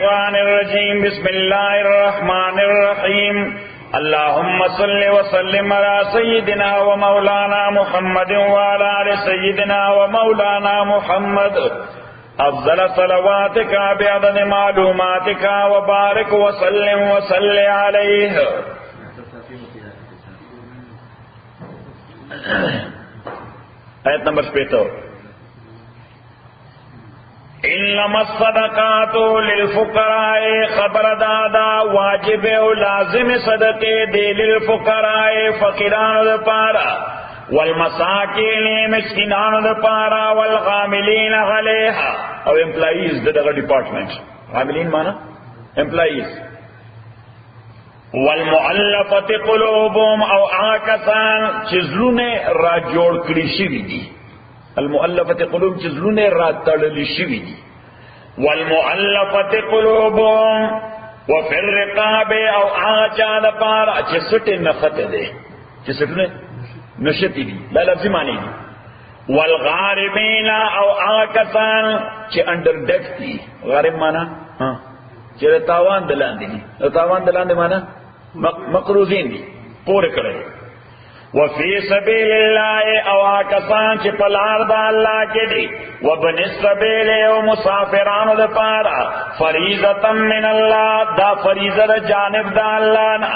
الشيطان الرجيم بسم الله الرحمن الرحيم اللهم صل وسلم على سيدنا ومولانا محمد وعلى آل سيدنا ومولانا محمد أفضل صلواتك بعدد معلوماتك وبارك وسلم وصل عليه. آیت نمبر 65. انما الصدقات للفقراء خبر دادا واجب او لازم صدقے دے للفقراء فقیران دے پارا والمساکین مسکینان دے پارا والغاملین علیہا او امپلائیز دے دغه ڈپارٹمنٹ. غاملین مانا امپلائیز. والمؤلفت قلوبهم او آکسان چزلونے را جوڑ کری شوی دی. المؤلفت قلوب چزلونے را تڑلی شوی دی. والمؤلفت قلوبهم وفي الرقاب او آچاد پارا چسٹ نخط دے چسٹنے نشتی دی لا لفظی معنی دی. والغاربین او آکسان چی انڈر ڈیک دی. غارب مانا چی رتاوان دلان دی. رتاوان دلان دی مانا مقروضین دی پورے کرے. وفی سبیل اللہ او آکسان چی پلار دا اللہ کے دی. وبن السبیل او مسافران دا پارا فریضتا من اللہ دا فریضہ جانب دا اللہ نا.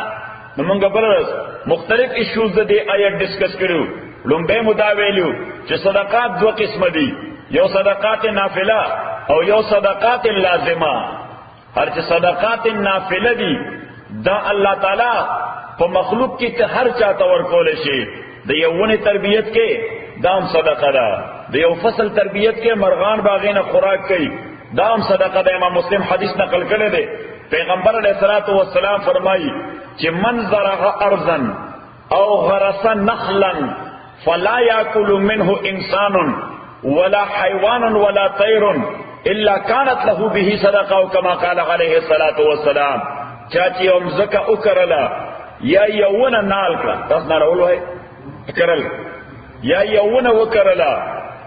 نمونگا برس مختلف ایشوز دا دی آیت ڈسکس کرو. لنبے مداویلیو چی صدقات دو قسم دی. یو صدقات نافلہ او یو صدقات لازمہ. ہر چی صدقات نافلہ دی دا اللہ تعالی پا مخلوق کی ہر چاہتا ورکولے شی. دا یو ونی تربیت کے دام صدقہ دا. دا یو فصل تربیت کے مرغان باغین خوراک کی دام صدقہ دا. امام مسلم حدیث نقل کرے دے پیغمبر علیہ السلام فرمائی چی من زرع ارضا او غرس نخلا فلا یاکل منہ انسان ولا حیوان ولا طیر الا كانت له به صدقہ کما قال علیہ السلام. چاچی امزکا اکرلا یا یونا نال کرا تاس نارولو ہے کرل یا یونا وکرلا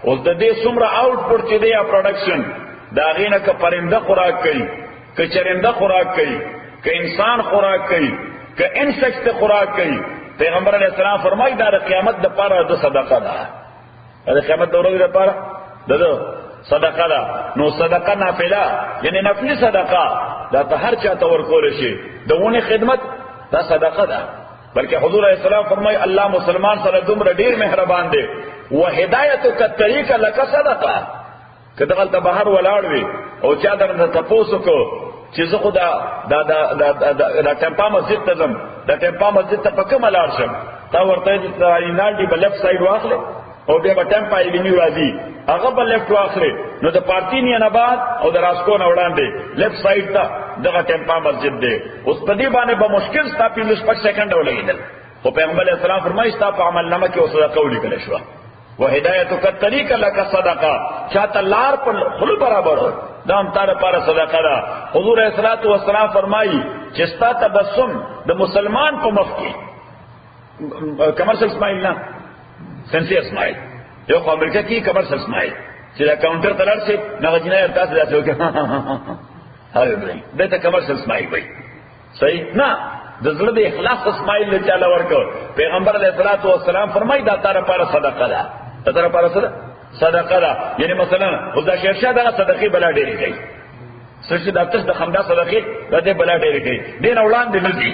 اس دا دے سمرا آؤٹ پٹ چی دے یا پروڈکشن دا غینا کا پرندہ خوراک کئی کہ چرندہ خوراک کئی کہ انسان خوراک کئی کہ انسیکٹ خوراک کئی. پیغمبر علیہ السلام فرمائی دا قیامت دا پارا دا صدقہ دا. دا قیامت دا روز دا پارا دا صدقہ دا. نو صدقہ نافلہ یعنی نفلی صدقہ دا تا ہر چاہتا ورکول شی. دونی خدمت دا صدقہ دا. بلکہ حضور علیہ السلام فرمائی اللہ مسلمان صلی دمر دیر مہربان دے وہدایتو کا طریقہ لکا صدقہ. کہ دغلتا بہر ولاڑوی او چادر دا تپوسو کو چیز خود دا ٹیمپا مسجد تزم دا ٹیمپا مسجد تا پکم الارشم تا ورطای دا اینالٹی با لیفٹ سائڈ واخلے او بیا با ٹیمپا ایلینیو رازی اغا با لیفٹ واخلے نو دا پارتینی اناباد او دا راسکون اوڑان دے لیفٹ سائڈ تا دا ٹیمپا مسجد دے. اس پدی بانے با مشکل ستا پیلوش پک سیکنڈ ہو لگی دل. تو پیغمبر علیہ السلام فرمائی ستا پا عمل نمک او صدقہ اولی کلشوا. وہدایتو کا طریقہ لکا صدقہ چاہتا لار پر خلو برابر ہو دام تارا پارا صدقہ دا. حضور علیہ السلام فرمائی چستا تبسم دا مسلمان کو مفکی کمرشل اسماعیل نا سنسیر اسماعیل یو خو امریکہ کی کمرشل اسماعیل چیزا کاؤنٹر تلار سے نغجنہ ارتاس جاتے ہو کہ دیتا کمرشل اسماعیل بھئی صحیح نا دزلد اخلاص اسماعیل لچا لورکو. پیغمبر علیہ السلام فرمائی دا تارا پارا صدقہ دا. دا تارا پارا صدقہ دا. یعنی مثلا خدا شیرشاہ دا صدقی بلا ڈیری گئی سرشی دافتش دا خمدہ صدقی دا دے بلا ڈیری گئی دین اولان دے نزی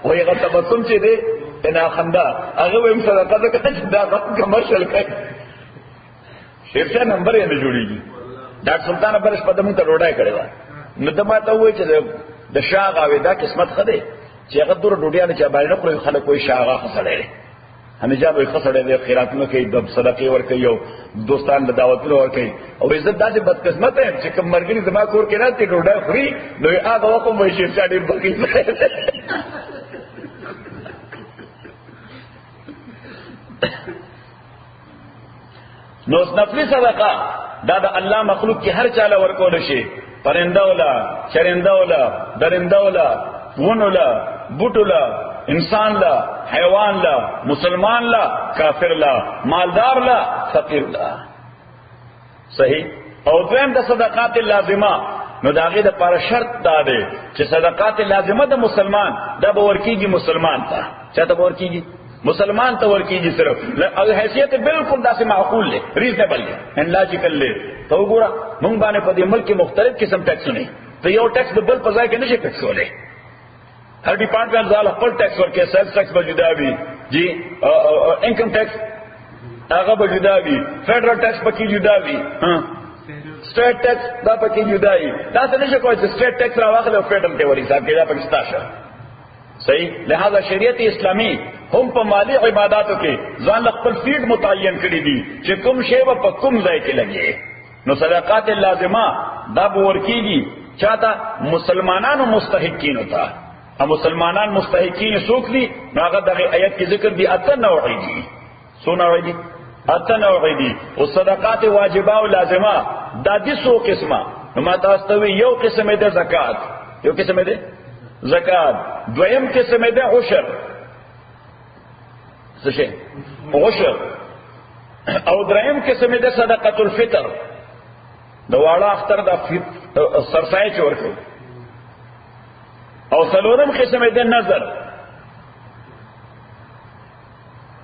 وہی اگر تبسم چی دے انا خمدہ اگر وہی صدقہ دا کچھ دا کمرشل کئی شیرشاہ نمبر یعنی جوڑی گی. ڈاکٹر سلطان برش پدمون تا روڑای کرے وا ندماتا ہوئے چی دا شاغ آوے دا قسمت خدے چی اگر دور ڈوڑیانے چا باری نقل خلق کوئی شاغا خسڑے رہے ہمیں جا بھئی خسڑے دے خیراتنوں کے دب صدقے ورکی او دوستان دعوتنوں ورکی اور عزت دا سے بدقسمت ہے چی کم مرگنی دماغ کور کے ناتی ڈوڑای خوری نوی آگا وقم وی شیرشاہ دیر بقید نو اس نفلی صدقہ دا اللہ مخلوق کی ہر چالا ورکو نشی. پرندہ اولا چرندہ اولا درندہ اولا ون اولا بوٹ اولا انسان لا، حیوان لا، مسلمان لا، کافر لا، مالدار لا، فقیر لا. صحیح. او دویم د صدقات لازمه، نو د هغې دپاره شرط دا دی چې صدقات لازمه د مسلمان دا به ورکېږي مسلمان ته. چا ته به ورکېږي؟ مسلمان ته ورکېږي صرف. او حیثیت بالکل داسې معقول دی، ریزنیبل دی، ان لاجیکل دی. ته وګوره موږ باندې په دې ملک کې مختلف قسم ټیکسونه، ته یو ټیکس د بل په ځای کې نشي ټیکس کولی. ہر ڈپارٹمنٹ ځاله خپل ټیکس ورکوي. سیلز ټیکس به جدا وي، جی انکم ټیکس هغه به جدا وي، فیډرل ټیکس پکې جدا وي، سټیټ ټیکس دا پکې جدا وي. تاسو نشئ کولی چې سټیټ ټیکس راواخلئ او فیډرل ته ورحساب کړئ، دا پکې ستا شه. صحیح. لہذا شریعت اسلامی هم په مالی عباداتو کې ځان له خپل فیډ متعین کړي دي چې کوم شی به په کوم ځای کې لګي. نو صدقات لازمه دا به ورکېږي چاته؟ مسلمانانو مستحقینو ته. او مسلمانان مستحقین څوک دي؟ نو هغه دغه آیت کې ذکر دي 8 نوعې دي. څو نوعې دي؟ 8 نوعې دي. او صدقات واجبه او لازمه دا دي څو قسمه. نو ما تاسو ته یو قسم دی زکات، یو قسم دی زکات، دویم قسم دی عشر. څه شي؟ عشر. او دریم قسم دی صدقۃ الفطر، د واړه اختر د سرسای چې ورکو. او څلورم قسم دی نظر.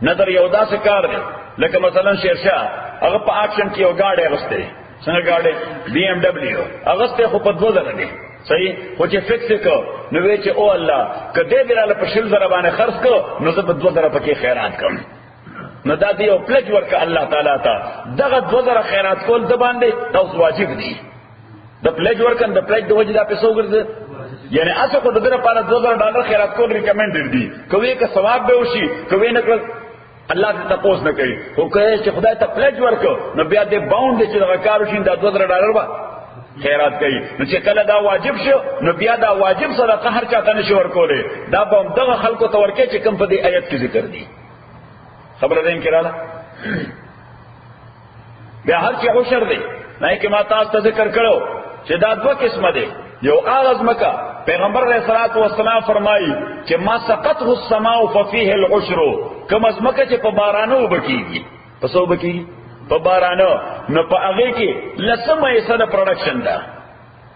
نظر یو داسې کار دی لکه مثلا شیرشاه هغه په اکشن کې یو گاډي اغسته، څنګه گاډي؟ BMW اغسته، خو په 2000 دی. صحیح. خو چې فکس کو نو وی چې او الله کدی دراله په 6000 باندې خرج کو نو زه په 2000 پکې خیرات کوم. نو دا دی یو پلج ورک الله تعالی ته. دغه 2000 خیرات کول د باندې دا واجب دی. د پلج ورکن د پلج د وجه دا پیسو ګرځي، یعنی اسه کو دغه لپاره $2000 خیرات کول ریکمندډ دي. کوي که ثواب به وشي، کوي نه کړ الله ته تاسو نه کوي. خو کوي چې خدای ته پلج ورکو نو بیا دې باوند چې دغه کار وشي دا $2000 به خیرات کوي. نو چې کله دا واجب شو نو بیا دا واجب صدقه هر چاته نشي ورکولې. دا به دغه خلکو ته ورکې چې کوم په دې آیت کې ذکر دي. خبره ده انکراله. بیا هر چې عشر دی نه کې ما تاسو ته ذکر کړو چې دا دوه قسمه دي. یو اغاز مکه پیغمبر علیہ الصلوۃ والسلام فرمایي چې ما سقطه السماء ففيه العشر، کوم از مکه چې په بارانو وبکیږي، په څو وبکیږي؟ په بارانو. نو په هغه کې لسمه حصہ د پروډکشن ده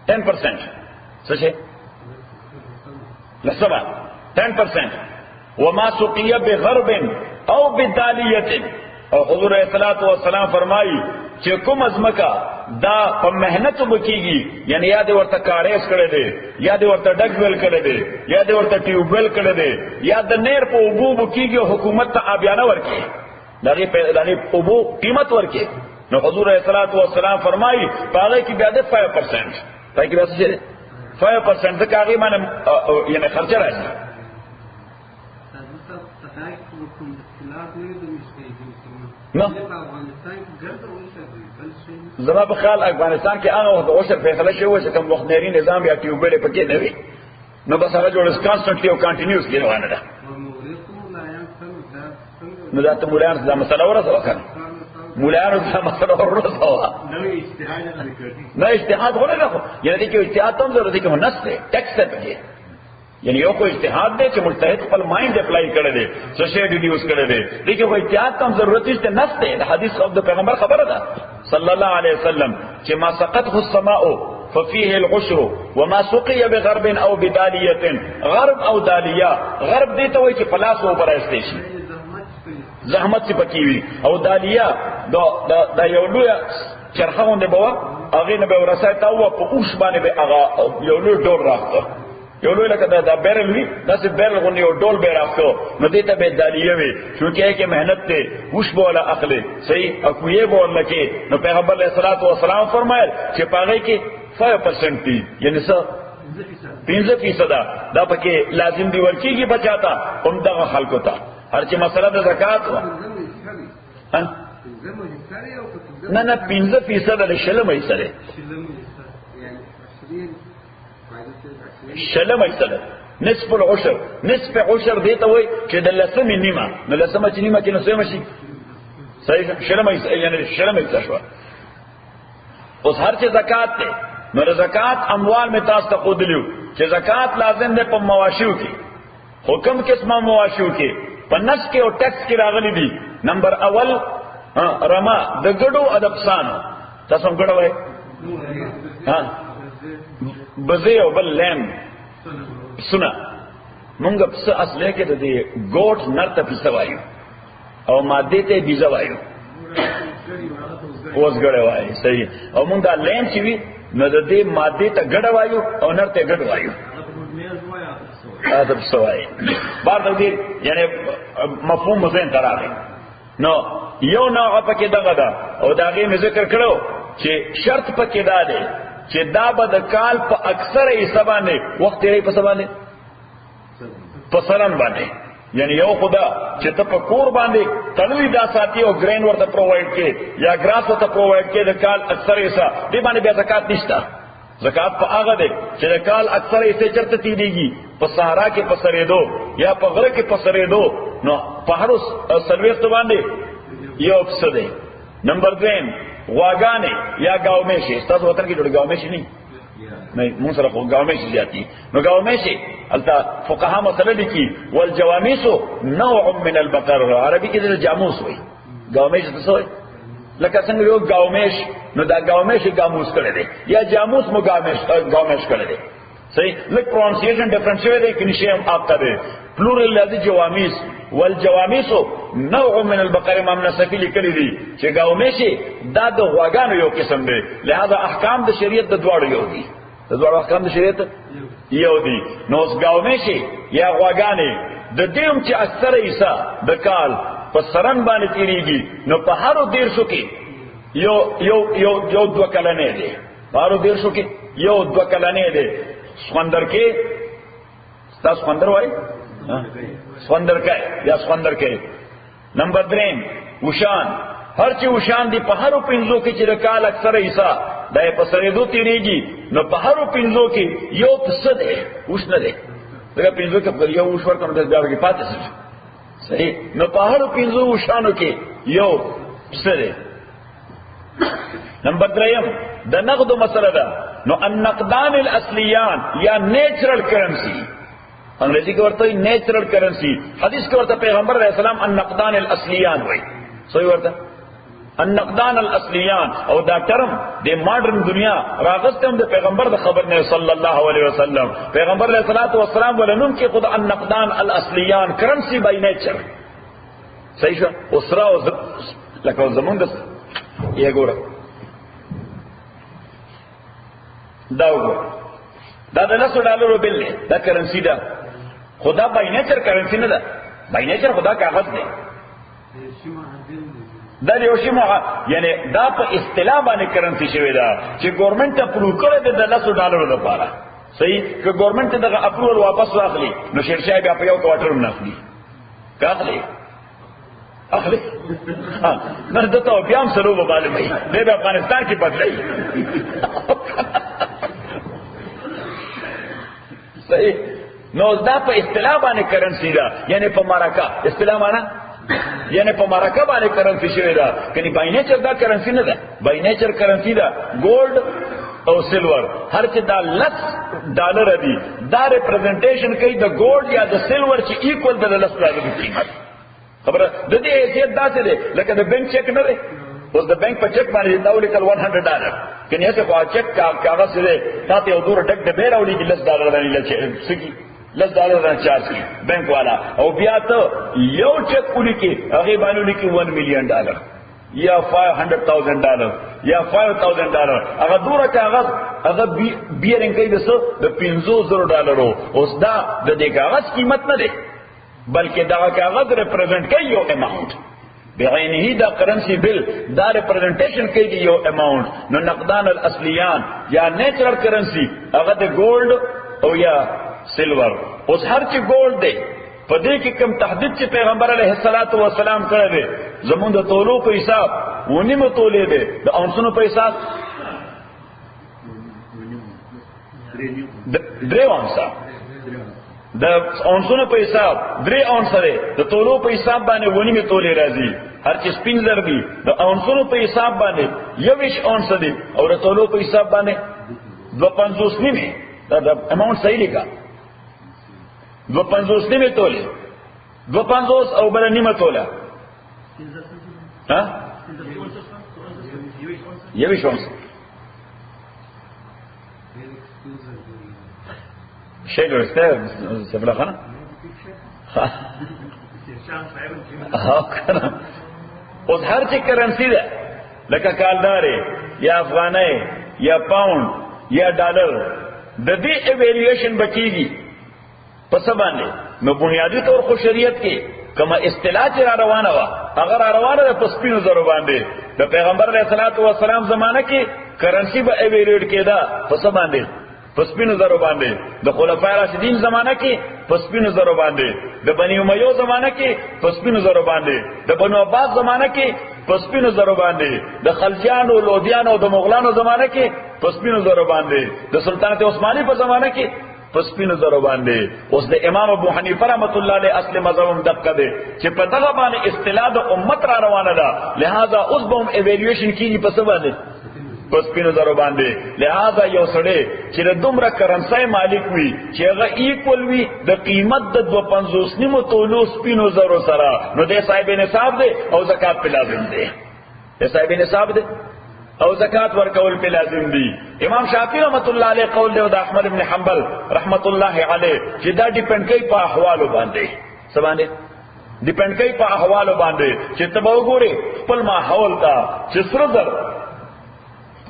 10%. څه شي؟ لسمه 10%. وما سقي بغرب او بدالیه. او حضور علیہ الصلوۃ والسلام فرمایي چې کوم از مکه دا په مهنت وبکیږي، یعنی یا دې ورته کاریس کړی دی، یا دې ورته ډک ویل کړی دی، یا دې ورته ټیوب ویل کړی دی، یا د نیر په اوبو وبکیږي او حکومت ته آبیانه ورکړي، دغه اوبو قیمت ورکړي. نو حضور علیہ الصلوۃ والسلام فرمایي په هغه کې بیا د 5%، پای کې بیا څه دی 5% د هغه باندې یعنی خرچه راځي. نو زما په خیال افغانستان کې هغه وخت عشر فیصله شوی چې کوم وخت نری نظام یا ټیوبل پکې نه وي، نو بس هغه جوړ کانسټنټلی او کنټینیوسلی روانه ده. نو دا ته مولایان دا مسله ورسه وکړه، مولایانو دا مسله ورسه نه اجتهاد غوړه نه، یعنی چې اجتهاد هم ضروري کې نس ده ټیکس ته پکې، یعنی یو کوئی اجتهاد دی چې مجتهد خپل مایند اپلای کړی دی، څه شی ډیډیوس کړی دی، لیکن کوئی اجتهاد ته ضرورت نشته، نس ده. د حدیث د پیغمبر خبره ده صلی الله علیه وسلم چې ما سقطه السماء ففيه العشر وما سقي بغرب او بداليه. غرب او دالیه، غرب دې ته وایي چې پلاس او براشته شي، زحمت څه پکې وي، او دالیه دا یو لوی چرخونه به هغه نه به ورسای ته او په اوښ باندې به هغه یو لوی ډور راځي، یو لوی لکه دا بیرل وی، دا سه بیرل غونډه یو ډول به راځو، نو دې ته به دالیه وي، چونکه کې مهنت ته اوښ بوله اخلي، صحیح او کوی بوله کې. نو پیغمبر علیہ الصلوۃ والسلام فرمایل چې پاغه کې 5% دی، یعنی څه 15% دا پکې لازم دی ورکیږي بچاتا هم دغه خلکو ته. هر چې مسله د زکات و نه 15% د شلم یې سره شلم یې سره نصف العشر، نصف عشر دی ته وای چې د لسمې نیمه، نو لسمه چې نیمه کې نو څه مشي صحیح شلم یعنی شلم یې شو. اوس هر چې زکات ته نو زکات اموال می تاسو ته خودلیو چې زکات لازم ده په مواشیو کې، حکم قسمه مواشیو کې په نس کې او ټیکس کې راغلي دي. نمبر اول رما د ګډو ادبسانو، تاسو هم ګډه وای بزې او بل لیم سنا مونږ په اصله کې د ګوټ نرته پیسه وایو او ماده ته بیزه وایو، اوس ګډه وای صحیح. او مونږ دا لیم چې وی نو د دې ماده ته ګډه وایو او نرته ګډ وایو ادب سوای بار دې یعنی مفهوم مزین تراغه. نو یو نوع پکې دغه ده او داغه مې ذکر کړو چې شرط پکې دا ده چې دا به د کال په اکثر حصہ باندې وخت یې په سبانه په سرن باندې، یعنی یو خدا چې ته په کور باندې تلوي دا ساتي او ګرین ورته پرووایډ کې یا ګراس ورته پرووایډ کې د کال اکثر حصہ دې باندې بیا زکات نشته. زکات په هغه ده چې د کال اکثر حصے چرته تیریږي په صحرا کې پسرې دو یا په غره کې پسرې دو، نو په هر سرویس باندې یو څه ده. نمبر 2 غواګانې یا گاومیشي، تاسو وطن کې جوړ گاومیشي نه مون سره خو گاومیشي زیاتی، نو گاومیشي البته فقها مسله لیکي والجواميس نوع من البقر، عربي کې د جاموس وایي. گاومیش څه وایي؟ لکه څنګه یو گاومیش، نو دا گاومیش گاموس کړی دی یا جاموس مو گاومیش کړی دی. صحیح لک پرونسیشن ډیفرنٹ شوی دی کې نشي هم اپ دی پلورل لدی جوامیس والجوامیس نوع من البقر. امام نصفی لیکلی دی چې گاومیشي دا د غواګانو یو قسم دی، لہذا احکام د شریعت د دواړو یو دي، د دواړو احکام د شریعت یو دي. نو گاومیشي یا غواګانې د دېم چې اکثر حصہ د کال په سرن باندې تیریږي، نو په هر 150 کې یو 2 کلنې دی، په هر 150 کې یو 2 کلنې دی. سخندر کې تاسو سخندر وای سخندر کې یا سخندر کې. نمبر 3 وشان، هر چې وشان دی په هر 50 کې چې د کال اکثر حصہ د په سره دو تیریږي، نو په هر 50 کې یو څه دی وښ نه دی، دا 50 کې یو وښ ورته د ځاګه کې پاتې شي. صحیح، نو په هر 50 وشانو کې یو څه دی. نمبر 3 د نقد مسله ده. نو النقدان الاصلیان یا نیچرل کرنسی، انګریزی کې ورته نیچرل کرنسی، حدیث کې ورته پیغمبر علیہ السلام النقدان الاصلیان وایي. صحیح ورته النقدان الاصلیان، او دا ټرم د ماډرن دنیا راغستم د پیغمبر د خبر نه صلی الله علیه وسلم. پیغمبر علیہ الصلوۃ والسلام ولنم کې خود النقدان الاصلیان کرنسی بای نیچر. صحیح شو. اسرا او لکه زمونږ یې ګوره دا وګوره دا د $100 بل دی، دا کرنسی ده، خدا بای نیچر کرنسی نه ده، بای نیچر خدا کاغذ دی. دا یو شی یعنی دا په اصطلاح باندې کرنسی شوی دا چې ګورنمنت اپروو کړی دی د $100 لپاره. صحیح، که ګورنمنت دغه اپروول واپس واخلي نو شیرشاه بیا په یو کوارټر هم ناخلي کاخلي اخلي نه دته بیا هم سلو به معلوموي دی به افغانستان کې بدلوي. صحیح، نو دا په اصطلاح باندې کرنسی ده، یعنی په مرکه اصطلاح معنا یعنی په مرکه باندې کرنسی شوی ده. کني بای نیچر دا کرنسی نه ده، بای نیچر کرنسی ده ګولډ او سلور. هر چې دا $10 دي دا ریپرزنټیشن کوي د ګولډ یا د سلور چې ایکوال د $10 قیمت. خبره د دې حیثیت داسې ده لکه د بانک چیک نه ده. اوس د بانک په چیک باندې دا ولیکل $100، کني هڅه په چیک کاغذ ده تاسو یو دور ډک د بیره ولیکل $10 باندې لچې سکی $10 چارج کی بینک والا، او بیا ته یو چیک ولیکي هغه باندې ولیکي $1 million یا $500,000 یا $5,000. هغه دوره کاغذ هغه بیرنګ کوي د $50,000. اوس دا د دې کاغذ قیمت نه ده بلکې دا کاغذ ریپرزنټ کوي یو اماونت بعینه. دا کرنسی بل دا ریپرزنټیشن کوي یو اماونت. نو نقدان الاصلیان یا نیچرل کرنسی هغه د ګولډ او یا سلور. اوس هر چې ګولډ دی په دې کې کوم تحدید چې پیغمبر علیه الصلاۃ والسلام کړی دی زمونږ د تولو په حساب ونیمه تولې دی، د اونسونو په حساب 3 اونسه، د اونسونو په حساب 3 اونسه دی، د تولو په حساب باندې ونیمه تولې راځي. هر چې سپین زر دی د اونسونو په حساب باندې 21 اونسه دی، او د تولو په حساب باندې 250 نیمه. دا اماونت صحیح لیکا 250 نیمه توله 250 او بل نیمه توله ها یویش اونس شيء درسته سفلخانه اوس هر چې کرنسی ده لکه کالدارې یا افغانۍ یا پاوند یا ډالر د دې ایویلیویشن بچیږي په څه باندې نو بنیادی طور خو شریعت کې کما اصطلاح چې را روانه وا اگر را روانه ده په سپینو زرو باندې د پیغمبر علیه الصلاۃ والسلام زمانہ کې کرنسی به ایویلیویټ کېده په څه باندې په سپینو زرو باندې د خلفای راشدین زمانہ کې په سپینو زرو باندې د بنی امیہ زمانہ کې په سپینو زرو باندې د بنو عباس زمانہ کې په سپینو زرو باندې د خلجیانو لودیانو او د مغلانو زمانہ کې په سپینو زرو باندې د سلطنت عثماني په زمانہ کې په سپینو زرو باندې اوس د امام ابو حنیفه رحمۃ اللہ علیہ اصل مذهب دقه ده چې په دغه باندې اصطلاح د امت را روانه ده لہذا اوس به هم ایویلیویشن کیږي په څه باندې پس پینو زرو باندې لہذا یو سړی چې د دومره کرنسی مالک وي چې هغه ایکول وي د قیمت د 250 نیمو تولو سپینو زرو سره نو د صاحب نصاب دی او زکات په لازم دی د صاحب نصاب دی او زکات ورکول په لازم دی امام شافعی رحمۃ اللہ علیہ قول دی او د احمد ابن حنبل رحمۃ اللہ علیہ چې دا ډیپند کوي په احوالو باندې څه باندې ډیپند کوي په احوالو باندې چې تبو ګوري خپل ماحول ته چې سره زر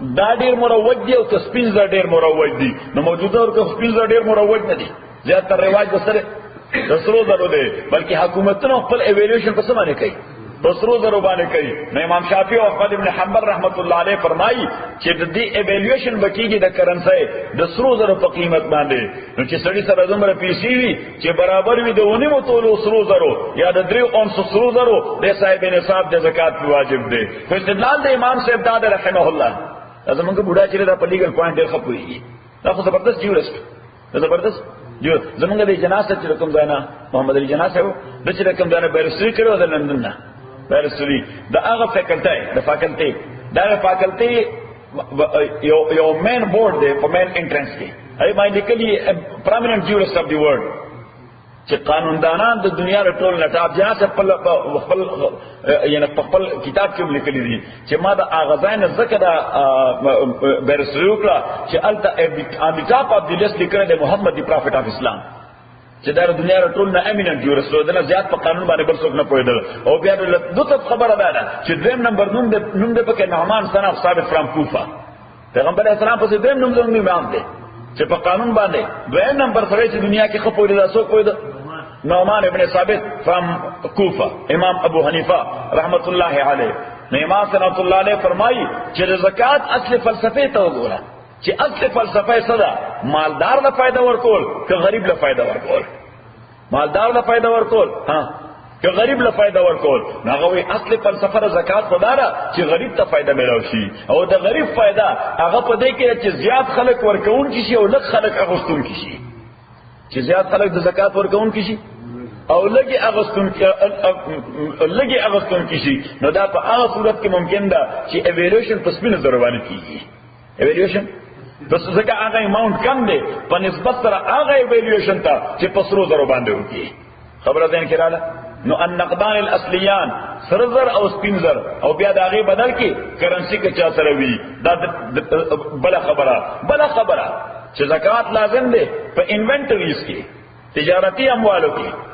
دا ډیر مروج دی او سپین زر ډیر مروج دی نو موجوده ورته سپین زر ډیر مروج نه دی زیات تر رواج سره د سرو زرو دی بلکې حکومتونو خپل ایویلیوشن په څه باندې کوي په سرو زرو باندې کوي نو امام شافعی او احمد ابن حنبل رحمۃ اللہ علیہ فرمایي چې د دې ایویلیوشن بکیږي د کرنسی د سرو زرو په قیمت باندې نو چې سړی سره دومره پیسې وي چې برابر وي د ونیمو تولو سرو زرو یا د 3 اونس سرو زرو د صاحب نصاب د زکات واجب دی په استدلال د امام صاحب داد رحمه الله زمونږ بوډا چې دا په لیګل پوینټ ډېر خپوي دا خو زبردست جوړست زبردست جو زمونږ د جنازه چې کوم ځای نه محمد علي جنازه و د چې کوم ځای نه بیرسټری کړو د لندن نه بیرسټری دا هغه فیکلټي دا فیکلټي یو مین بورډ دی په مین انټرنس کې ای باندې کلی پرامیننٹ جورست اف دی ورلد چې قانوندانان د دنیا له ټول نټاب جنازه خپل یعنی خپل کتاب کې لیکلي دي چې ما د اغازین ذکر د بیرسټری کړه چې الته on the top of the list لیکل دی محمد دی پروفیټ اف اسلام چې دا د دنیا له ټول نه امیننت جورست دنه زیات په قانون باندې بل څوک نه پوهیدل او بیا دوته خبره ده چې دویم نمبر نوم د پکې نعمان صنف ثابت فرام کوفه پیغمبر اسلام په دویم نوم زموږ امام دی چې په قانون باندې دویم نمبر سره چې دنیا کې خپل دا څوک پوهیدل نعمان ابن ثابت فرام کوفه امام ابو حنیفه رحمت الله علیه نو امام رحمت الله علیه فرمایي چې زکات اصل فلسفه ته وګوره چې اصل فلسفه صدا مالدار له فائدہ ورکول که غریب له فائدہ ورکول مالدار له فائدہ ورکول ها که غریب له فائدہ ورکول هغه اصل فلسفه زکات خداره چې غریب ته فائدہ ملو شي او د غریب فائدہ هغه په دې کې چې زیات خلک ورکون شي او لږ خلک اغوستون شي چې زیات خلک د زکات ورکون شي او لګي اغوستون شي نو دا په هغه صورت کې ممکن ده چې ایویلیوشن په سپینو زرو باندې کیږي ایویلیوشن بس ځکه هغه اماونت کم دی په نسبت سره هغه ایویلیوشن ته چې په سرو زرو باندې وکړي خبره ذهن کې رااله نو النقدان الاصلیان سره زر او سپین زر او بیا د هغه بدل کې کرنسی کې چا سره وي دا بل خبره چې زکات لازم دی په انوینټریز کې تجارتی اموالو کې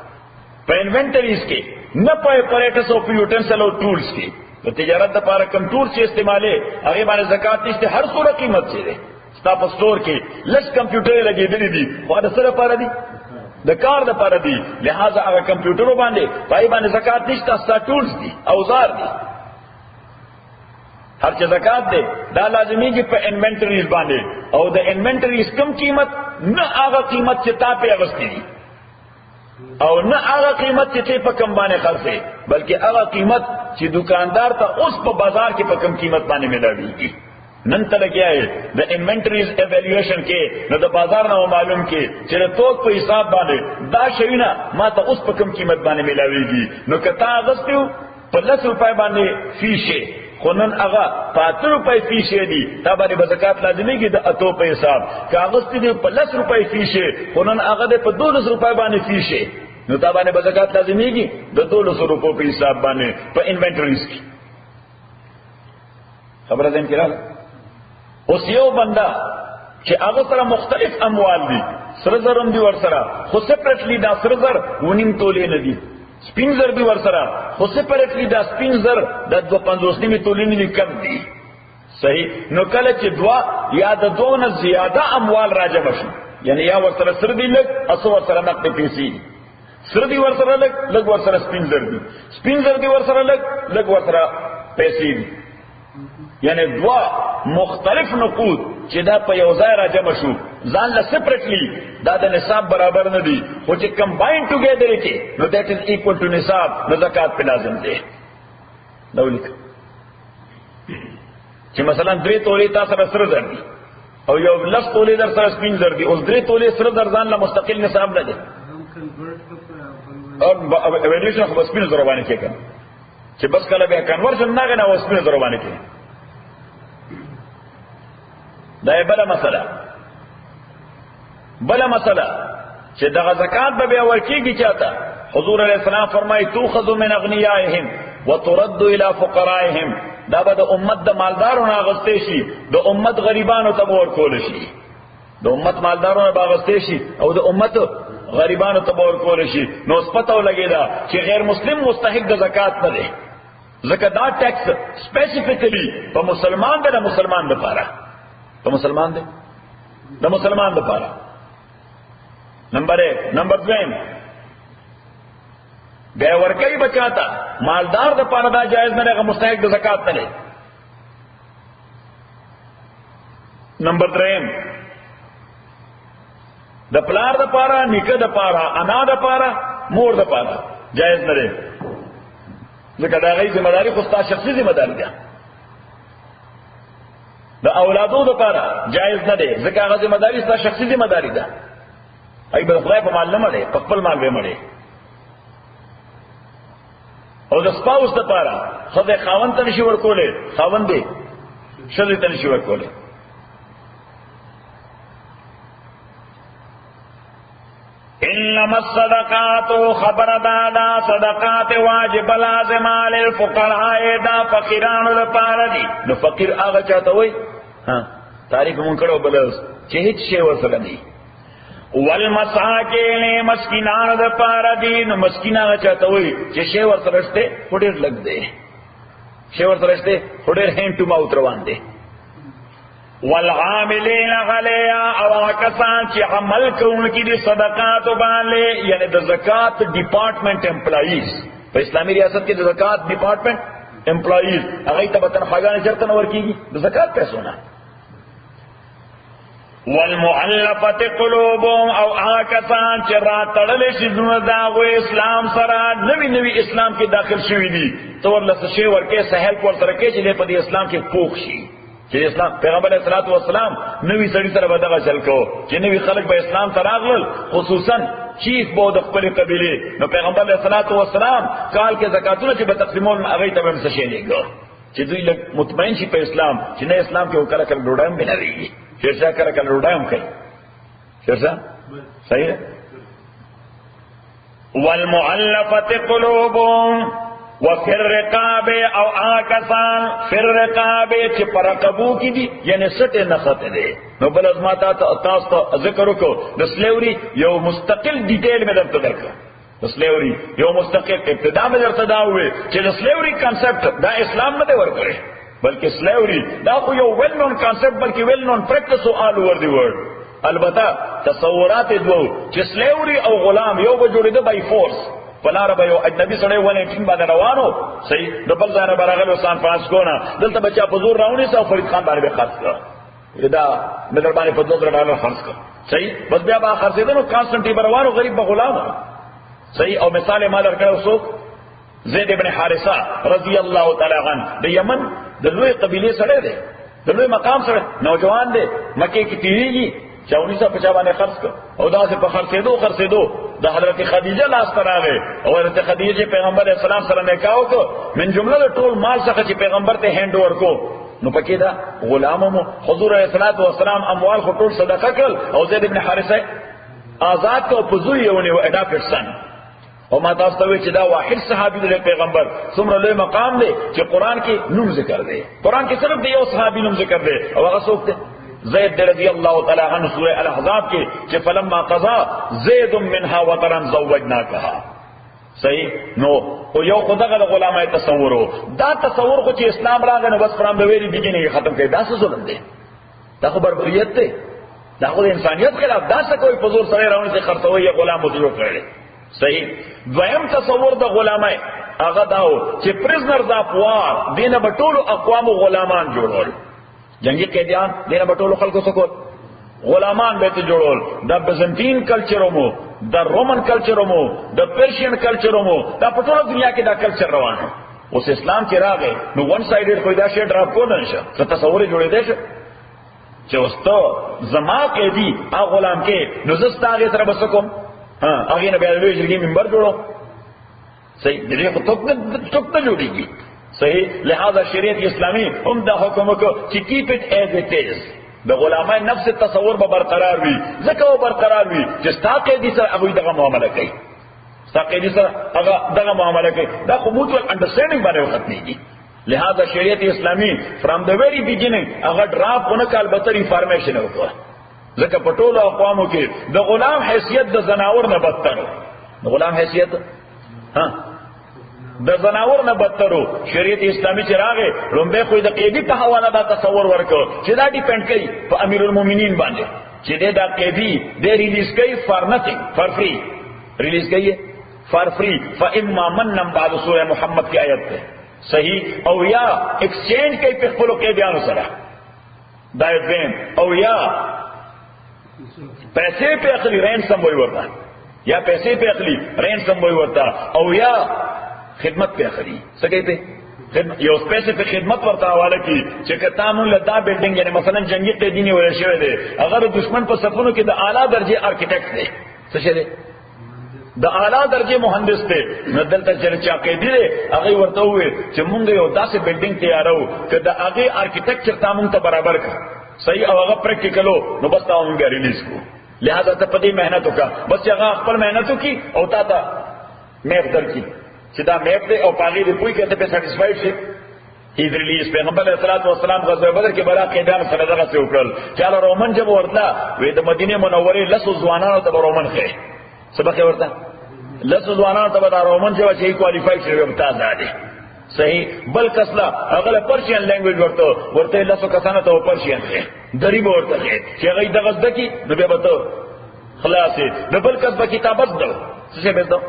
په انوینټریز کې نه په اپریټس او یوټنسل او ټولز کې د تجارت لپاره کم ټول چې استعمالي هغه باندې زکات نشته هر څوره قیمت چي ده ستا په سٹور کې لږ کمپیوټر لګېدلې دي خو دا سره لپاره دي د کار لپاره دي لہذا هغه کمپیوټر باندې پای باندې زکات نشته ستا ټولز دي اوزار دي هر چې زکات ده دا لازمي چې په انوینټریز باندې او د انوینټریز کم قیمت نه هغه قیمت چې تا په اغستی دي او نه هغه قیمت چې په کم باندې خرڅه بلکې هغه قیمت چې دکاندار ته اوس په بازار کې په کم قیمت باندې ملاويږي نن ته لګیاي د انوینټریز ایوالویشن کې نو د بازار نه معلوم کې چې د توک په حساب باندې دا شوینه ما ته اوس په کم قیمت باندې ملاويږي نو کته غستیو په 10 روپۍ باندې فیشه خونن هغه 5 روپۍ فیشه دي تا باندې به زکات لازميږي د اتو په حساب کاغذ دې په 10 روپۍ فیشه خونن هغه د په 12 روپۍ باندې فیشه نو تا باندې به زکات لازميږي د 200 روپو په حساب باندې په انوینټریز کې خبره زم کړه اوس یو بندا چې هغه سره مختلف اموال دي سره زرم دي ور سره خو سپریټلی دا سره زر ونیم تولې نه دي سپین زر دي ور سره خو سپریټلی دا سپین زر د 250 نیمه تولې نه کم دي صحیح نو کله چې دوا یا د دوه زیاده اموال راجم شي یعنی یا ور سره سر دي لګ اسو ور سره نقد پیسې سر دي ور سره لګ ور سره سپین زر دي سپین زر دي ور سره لګ ور سره پیسې دي یعنی دوا مختلف نقود چې دا په یو ځای راجم شو ځان له سپریټلی دا د نصاب برابر نه دي خو چې کمباین ټوګیدر کې نو دیٹ از ایکوال ټو نصاب نو زکات په لازم دي دا ولیک چې مثلا 3 تولې تاسو سره سره زر دي او یو لس تولې در سره سپین زر دي اوس 3 تولې سره در ځان له مستقل نصاب نه دي او ایوالویشن خو سپین زر باندې کې کړه چې بس کله به کنورژن نه غنه اوس سپین زر باندې کې دا بلا مسئلہ چې دغه زکات به ورکیږي چاته حضور علیہ السلام فرمایي تؤخذ من اغنیائهم وترد الى فقرائهم دا به د امت د مالدارونو غستې شي د امت غریبانو ته ورکول شي د امت مالدارونو باغستې شي او د امت غریبانو ته ورکول شي نو سپتاو لګیدا چې غیر مسلم مستحق د زکات نه دی زکات دا ټیکس سپیسیفیکلی په مسلمان د مسلمان لپاره تو مسلمان دے دا مسلمان دا پارا نمبر 1 نمبر 2 بے ورکی بچاتا مالدار دا پارا دا جائز نہ رہے مستحق دا زکات نہ لے نمبر 3 دا پلار دا پارا نکہ دا پارا انا دا پارا مور دا پارا جائز نہ رہے زکات دا غی ذمہ داری خستا شخصی ذمہ داری دا د اولادو لپاره جایز نه دی ځکه هغه ذمہ داری ستاسو شخصي ذمہ داری ده ای په خدای په مال نه مړي په خپل مال به مړي او د سپاوس لپاره خدای خاوند ته نشي ورکولې خاوند دی شذ ته نشي ورکولې انما الصدقات خبر دادا صدقات واجب لازم علی الفقراء دا فقیرانو لپاره دي نو فقیر هغه چاته وای ها تعریف مونږ کړو بل چې هیڅ شی ورسره نه والمساکین مسکینانو لپاره دي نو مسکینانو چاته وای چې شی ورسره شته هډیر لګ دی شی ورسره شته هډیر هند ټو ماوت روان دي والعاملین علیها او کسان چې عمل کوونکي دي صدقات باندې یعنی د زکات ډپارټمنٹ امپلایز په اسلامي ریاست کې د زکات ډپارټمنٹ امپلایز هغه ته تنخواهګان چرته نه ورکیږي د زکات پیسو نه والمؤلفه قلوبهم او کسان چې راتړل شي زونه دا و اسلام سره نوی اسلام کې داخل شوی دي تور لسه شی ورکه سهل ور سره کې چې په اسلام کې پوښ شي چې اسلام پیغمبر علیہ الصلوۃ والسلام نوی سړی سره بدغه چل کو چې نوی خلق به اسلام ته راغلل خصوصا چیف بود خپل قبیله نو پیغمبر علیہ الصلوۃ والسلام کال کې زکاتونه چې به تقسیمول هغه ته هم څه شي لګو چې دوی مطمئن شي په اسلام چې نه اسلام کې وکړه کله ډوډایم به نه لري شرشا کله کله ډوډایم کوي شرشا صحیح ہے والمؤلفه قلوبهم وفي الرقاب او آکسان فی الرقاب چې پرقبو کی دي یعنی سټه نخته دي نو بل ازماتا تاسو ذکر وکړو د سلیوري یو مستقل ډیټیل مې درته درکړم د سلیوري یو مستقل ابتدا مې درته دا وې چې د سلیوري کانسپټ دا اسلام نه دی ورکړی بلکې سلیوري دا خو یو ویل نون کانسپټ بلکې ویل نون پریکټس آل اوور دی ورلد البته تصورات دوه چې سلیوري او غلام یو به جوړېده بای فورس پلار به یو اجنبي سره ونه ټینګ باندې روانو صحیح د بل ځای نه برغلو سان فرانسکو نه دلته بچا په زور راونی سو فرید خان باندې خرڅ کړ دا مدر باندې په $2 خرڅ کړ صحیح بس بیا به خرڅیدنو کانسټنټي بروانو غریب به غلام صحیح او مثال ما درکړو سو زید ابن حارثه رضی الله تعالی عنہ د یمن د لوی قبیله سره دی د لوی مقام سره نوجوان دی مکه کې تیریږي چاونی سا پچا باندې خرڅ کړ او دا سے په خرڅېدو د حضرت خدیجه لاس ته راغی او حضرت خدیجه پیغمبر اسلام سره نکاح وکړ من جمله ټول مال څخه چې پیغمبر ته هند ورکو نو پکې دا غلامو حضور علیه الصلاۃ والسلام اموال خو ټول صدقه کړل او زید ابن حارثه آزاد کو پزوی یو اډاپټ سن او ما تاسو ته چې دا واحد صحابي دی پیغمبر څومره لوی مقام دی چې قران کې نوم ذکر دی قران کې صرف یو صحابي نوم ذکر دی او هغه څوک دی زید رضی اللہ تعالی عنہ سورہ الاحزاب کی کہ فلما قضا زید منها وطرا زوجناکها صحیح نو او یو خدغه غلامه تصور دا تصور خو چې اسلام راغی نو بس فرام د ویری بګینه ختم کړي دا څه ظلم دی دا خو بربریت دی دا خو انسانیت خلاف دا څه کوئی فزور سره راوړي چې خرڅوي غلام مزور کړي صحیح دویم تصور د غلامه هغه داو چې پرزنر دا پوار دینه بټولو اقوام غلامان جوړول جنگی قیدیان دینه بټولو خلکو سکول غلامان به ته جوړول د بیزنټین کلچرمو د رومن کلچرمو د پرشین کلچرمو دا په ټوله دنیا کې دا کلچر روان دی اوس اسلام کې راغی نو ون سایډډ کوئی دا شی ډراپ کو نه شه څه تصور جوړې دی چې اوستو زما قیدی هغه غلام کې نو زستا هغه سره بس کوم هغه نه بیا لوی ځلګي منبر جوړو صحیح دې خو ټوک ته جوړیږي صحیح لہذا شریعت اسلامی هم دا حکم کو چې کیپ اٹ ایز اٹ از د غلامای نفس تصور به برقرار وي ځکه و برقرار وي چې ستا قیدی سره هغه دغه معامله کوي ستا قیدی سره هغه دغه معامله کوي دا خو موچوال انډرسټینډینګ باندې ختميږي لہذا شریعت اسلامی فرام د ویری بیگیننګ هغه ډراپ ونه کال به انفارمیشن وکړه ځکه په ټولو اقوامو کې د غلام حیثیت د زناور نه بدتر د غلام حیثیت د زناور نه بدترو شریعت اسلامی چې راغې لومبه خو د قیدی په حواله دا تصور ورکړ چې دا ډیپند کوي په امیر المؤمنین باندې چې دا قیدی د ریلیز کوي فار نثینګ فار فری ریلیز کوي فار فری فاما منن بعد سورہ محمد کی آیت ہے صحیح او یا ایکسچینج کوي په خپل قیدیانو سره دا دین او یا پیسې په اخلي رینسم وای ورته یا پیسې په اخلي رینسم وای ورته او یا خدمت په اخلي سګي په خدمت یو سپیسیفیک خدمت ورته حواله کی چې کتامون لدا بلډینګ یعنی مثلا جنگي قیدی ولا شوی دی اگر دشمن په صفونو کې د اعلی درجه آرکیټیکټ دی څه شه دی د اعلی درجه مهندس دی نو دلته چې قیدی دی هغه ورته وي چې مونږ یو داسې بلډینګ تیارو چې د هغه آرکیټیکچر تامون ته برابر کړ صحیح او هغه پریکټیکلو نو بس تاسو موږ ریلیز کو لہذا ته پدې مهنت وکړه بس هغه خپل مهنت وکړي او تا ته میپ درکړي چې دا میپ دی او پاغي دی پوي کته په سټیسفاید شي هی ریلیز پیغمبر علیه الصلوۃ والسلام غزوه بدر کې بلا قیدان سره دغه څه وکړل چې له رومن جب ورته وې د مدینه منورې لسو ځوانانو ته رومن خې سبق ورته لسو ځوانانو ته د رومن جب چې کوالیفای شوی وتا زاده صحیح بل کسلا هغه پرشین لینګویج ورته لسو کسانو ته پرشین خې دریب ورته چې هغه دغه ځکه نو به وته خلاصې د بل کس په کتابت دو څه به دو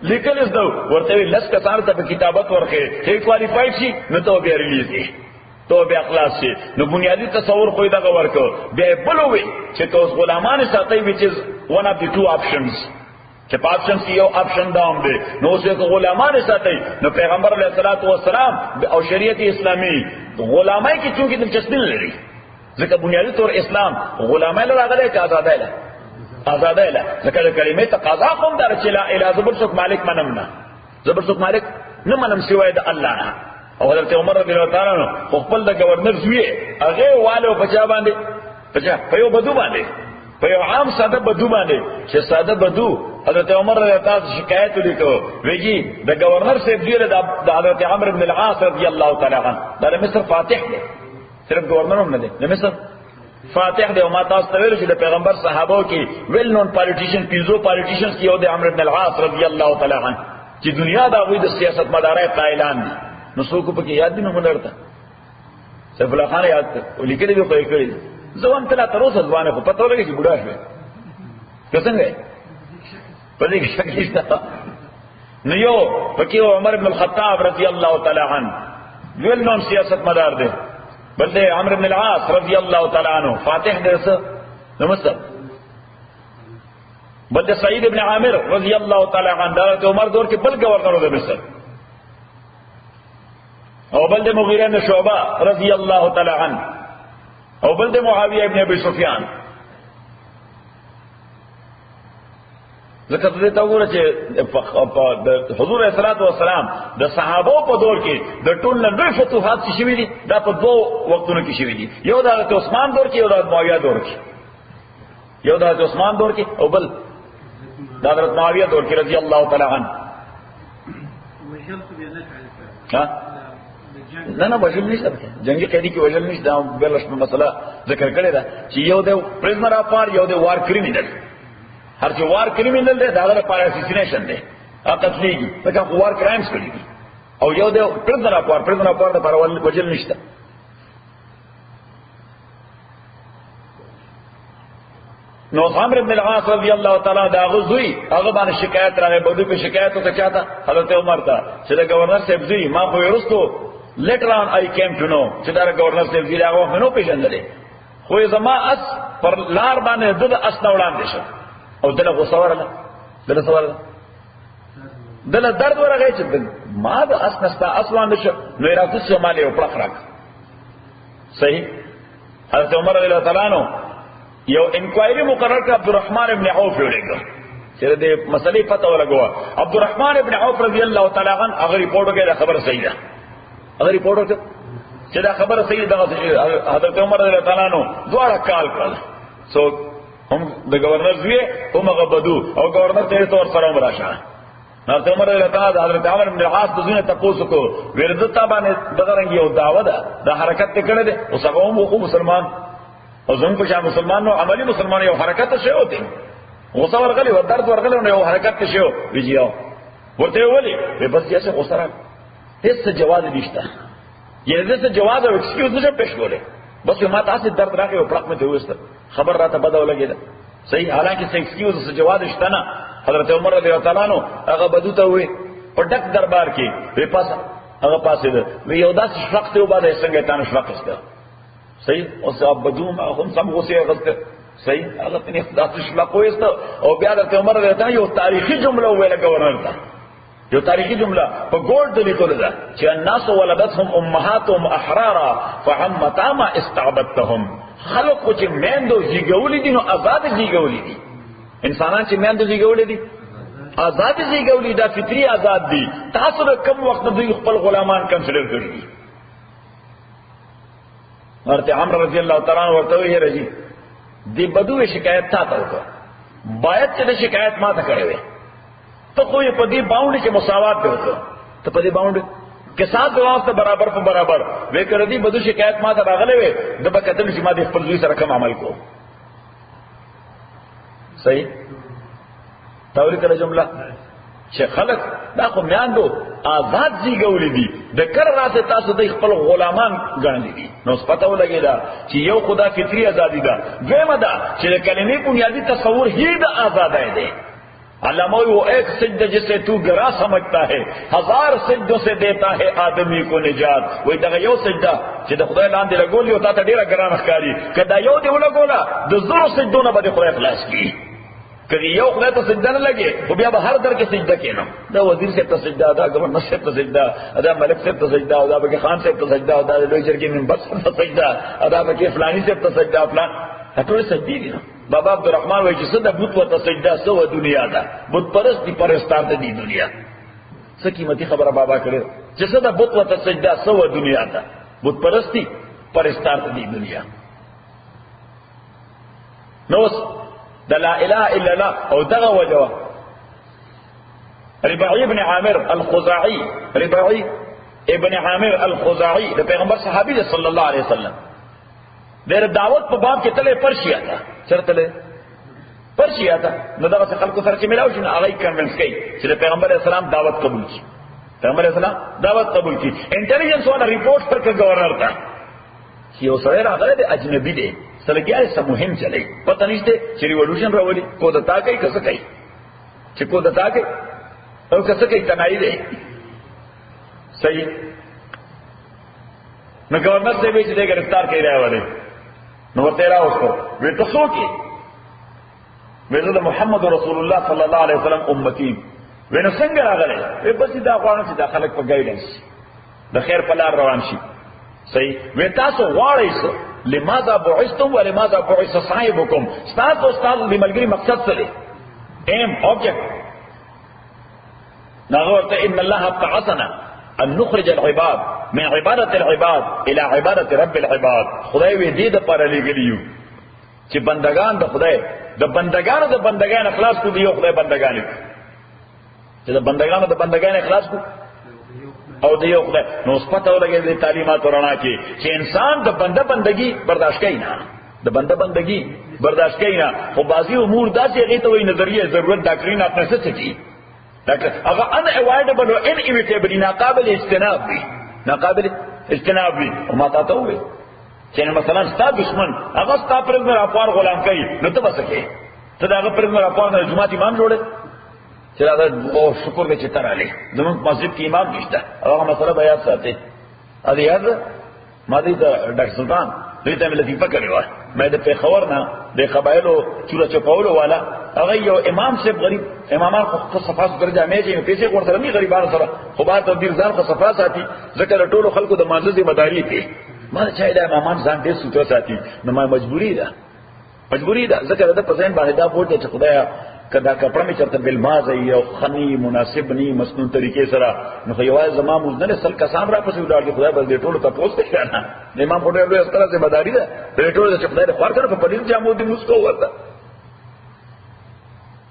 لیکل از دو ورته لس کسانو ته کتابت ورکې هي کوالیفاید شي نو ته به ریلیز دي تو به اخلاص شي نو بنیادی تصور خو دغه ورکو به بلوي چې توس غلامان ساتي which is one of the two options چې په options کې یو option دام دی نو اوسه غلامان ساتي نو پیغمبر علیه الصلاۃ والسلام او شریعت اسلامی غلامای کی چونکه دلچسپی لري ځکه بنیادی طور اسلام غلامای له راغلی چې آزادای له آزادای له ځکه کلمې تقاضا کوم در چې لا اله زبر څوک مالک منم نه زبر څوک مالک نه منم سوای د الله نه او حضرت عمر رضی الله تعالی عنہ خپل د گورنر زوی هغه والو بچا باندې بچا په یو بدو باندې په یو عام ساده بدو باندې چې ساده بدو حضرت عمر رضی الله تعالی شکایت وکړو ویجی د گورنر صاحب دی د حضرت عمرو بن العاص رضی الله تعالی عنہ د مصر فاتح دی صرف گورنر هم نه دی د مصر فاتح دی او ما تاسو ته ویل چې د پیغمبر صحابه کې ویل نون پالیټیشن پیزو پالیټیشنز کې یو د عمرو بن العاص رضی الله تعالی عنہ چې دنیا دا وې د سیاست مدارای قائلان دي نو څوک په کې یاد دي نو مونږ سیف الله خان یاد ولیکلي به کوي کړی ځوان تل تر اوسه ځوانه په پتو لګي چې بوډا شوی څنګه پدې کې شک نشته نو یو پکې عمر بن الخطاب رضی الله تعالی عنہ ویل نون سیاست مدار دی بل دے عمرو بن العاص رضی اللہ تعالی عنہ فاتح درس نمسر بل دے سعید بن عامر رضی اللہ تعالی عنہ دارت عمر دور کے بل گورنر دے مصر او بل دے مغیرہ بن شعبہ رضی اللہ تعالی عنہ او بل دے معاویہ ابن ابی سفیان ځکه دې ته وګوره چې حضور صلی الله علیه وسلم د صحابه په دور کې د ټول لوی فتوحات چې شوي دي دا په دوه وختونو کې شوي دي، یو د حضرت عثمان دور کې، یو د معاویه دور کې. یو د حضرت عثمان دور کې او بل د حضرت معاویه دور کې رضی الله تعالی عنه. نه وجل نشته، جنگي قیدی کې وجل نشته. دا بلش په مسله ذکر کړی دا چې یو د پرزنر اف وار، یو د وار کریمینل. هر چې وار کریمینل دی دا د پاراسیسینیشن دی، قتلېږي ځکه وار کرایمز کړی دي. او یو د پرزنر اف وار، پرزنر اف وار د پرول وجل نشته. نو عمرو بن العاص رضی الله تعالی دا غزوی هغه باندې شکایت راغی، بده په شکایت او چاته حضرت عمر ته چې د گورنر صاحب زوی ما خو ورستو لیټر آن آی کیم ټو نو چې دا گورنر صاحب زوی هغه نو پیژندلې، خو زما اس پر لار باندې د اس وړاندې شو او دله غوسه ورله، دله سوال دله درد ورغی چې ما د اس نستا اصلان شو نو راځي شمالي او پړق راک. صحیح. حضرت عمر رضی الله تعالی عنہ یو انکوائری مقرر کړ، عبدالرحمن ابن عوف ولګو چې دې مسلې پته ولګو. عبدالرحمن ابن عوف رضی الله تعالی عنہ هغه ریپورت وکړه، خبر صحیح ده، هغه ریپورت وکړه چې دا خبره صحیح ده. حضرت عمر رضی الله تعالی عنہ دواړه کال کړل، سو هم د گورنر زوی هم هغه بدو او گورنر ته تور سره راشه. حضرت عمر رضی الله تعالی حضرت عمرو بن العاص د زونه تاسو کو ورته باندې دغه یو دعوه ده د حرکت کړه ده او هغه هم مسلمان او زموږ په شان مسلمان نو عملی مسلمان یو حرکت شي او دي غوسه ورغلی و درد ورغلی نو یو حرکت شي او ویجیاو ورته ولي به بس یې څه غوسه راک هیڅ جواز نشته، یعنی دې څه جواز او ایکسکیوز نشه پېښ کوله، بس ما تاسو درد راکې او پړق مې ته وسته خبر راته بده ولګیده. صحیح. حالانکه څه ایکسکیوز څه جواز شته نه. حضرت عمر رضی الله تعالی عنہ هغه بدو ته وې په ډک دربار کې وې پاسه هغه پاسه ده وی یو داس شفقت او باندې څنګه تانه شفقت استه. صحیح. او صاحب بدو ما هم سم غوسه غلطه. صحیح. هغه په اخلاص شفقت وېسته او بیا د عمر رضی الله یو تاریخي جمله ویله گورنر ته، یو تاریخي جمله په ګورډ لیکل ده چې الناس ولدتهم امهاتهم احرارا فعمتا ما استعبدتهم. خلق چې میندو زیږولې دي نو آزاد زیږولې دي، انسانان چې میندو زیږولې دي آزاد زیږولې دا فطری آزاد دي. تاسو د کوم وخت دوی خپل غلامان کنسیډر کړی دي؟ ورته عمرو رضی الله تعالی عنہ ورته وی رجی دی بدو شکایت تا ته وکړه، باید چې شکایت ما ته کړې وې تو کوئی په دې باونډ کې مساوات دی وکړه، ته په دې باونډ کې سات واسطه برابر په برابر وې کړې دي بدو شکایت ما ته راغلې وې د بکتل چې ما دې خپل ځای سره کوم عمل کو. صحیح. تاوری کړه جمله چې خلق دا خو میاندو آزاد زیږولې دي د کر راته تاسو د خپل غلامان ګڼلې دي. نو پته ولګی دا چې یو خدا فطری ازادي ده، دویمه ده چې د کلمې بنیادی تصور هی د آزادۍ دی. علامہ وہ ایک سجدہ جسے تو گرا سمجھتا ہے 1000 سجدوں سے دیتا ہے آدمی کو نجات. وہی دا یو سجدہ چې د خدای لاندې لګولې او تا ته ډیره ګران ښکاري، کدا یو دی ولګولا د زړه سجدو نه به خدای خلاص کی. کله یو خدای ته سجده نه لګي او بیا به هر در کې سجده کینم، دا وزیر سے ته سجده، دا گورنر سے ته سجده، دا ملک سے ته سجده، دا بګی خان سے ته سجده، دا لوی جرګې منبر سے ته سجده، دا بګی فلانی سے ته سجده، فلان ټول سجدي دي. بابا عبدالرحمن وایي چې صدا بت و سجده سو دنیا دا بت پرست دي پرستار دي دنیا. څه قیمتي خبره بابا کړې چې صدا بت و سجده سو دنیا دا بت پرستی پرستار دي دنیا. نو د لا اله الا الله او دغه وجوه رباعي ابن عامر الخزاعي، رباعي ابن عامر الخزاعي د پیغمبر صحابي صلی الله علیه وسلم دیر دعوت په باب کې تله پرشیا تا چرته له پرشیا تا نو دا څه خلکو سره چې ملاوي شنو هغه کنوینس کوي چې پیغمبر اسلام دعوت قبول کړي، پیغمبر اسلام دعوت قبول کړي. انټيليجنس والا ریپورت پر کې گورنر تا چې یو سره راغله د اجنبي دی سلګیاله سم مهم چلی پته نشته چې ریولوشن راولي کو دتا کوي کسه کوي چې کو دتا کوي او کسه کوي تنائی دی. صحیح. نو گورنر سے بھی چې گرفتار کړي راولي نو ورته راوستو وې تاسو کې وې محمد رسول الله صلی الله علیه وسلم امتی وې نو څنګه راغله وې بس دا غواړم چې دا خلک په ګایډنس د خیر په لار روان شي. صحیح. وې تاسو غواړئ څه لماذا بعثتم ولماذا بعث صاحبكم؟ تاسو د ملګری مقصد څه دی؟ aim, object. نغورت ان الله ابتعثنا ان نخرج العباد من عبادة العباد الى عبادة رب العباد. خدای وی دې د پر لګلیو چې بندگان د خدای د بندگان اخلاص کو دیو خدای بندگان چې د بندگان اخلاص کو او دیو خدای نو سپته ولګي د تعلیمات ورنا کې چې انسان د بندگی برداشت کوي نه د بندگی برداشت کوي نه خو بعضی امور داسې هغه ته وی نظریه ضرورت ډاکټرین اپنے سے چي لیکن اگر unavoidable و inevitable ناقابل اجتناب بھی اور ماتا تو ہوئے چاہے مثلا ستا دشمن اگر ستا پرزمر افوار غلام کئی نو تو بسکے تو دا اگر پرزمر افوار نا جماعت امام جوڑے چلا دا شکر دے چتر آلے زمان مسجد کی امام نشتا اگر مسئلہ بیاد ساتے ادھی یاد مادی دا ڈاکٹر سلطان دیتا میں لطیفہ کرے ہوا میں دا پیخور نا دے قبائلو چورا چپاولو والا اگر یو امام سے غریب امامان خو صفا ستر جامع چې پیسې ورته نه غریبانو سره خو با ته دیر ځان خو صفا ساتي ځکه ټولو خلکو د مانځ ذمہ داری دی ما چې دا امامان ځان دې ستر ساتي نو ما مجبوری ده ځکه دا په ځین باندې دا پورته چې خدایا کدا کپڑا می چرته بل ماز یو خنی مناسب نی مسنون طریقې سره نو خو یوازې زمام مزنه سل کسان را پسې وډار کې خدای بس دې ټولو ته پوسټ کړه امام په ډېر لوی ستره ذمہ داری ده دې ټولو چې خدای خور کړه په پدې جامو دې مسکو ورته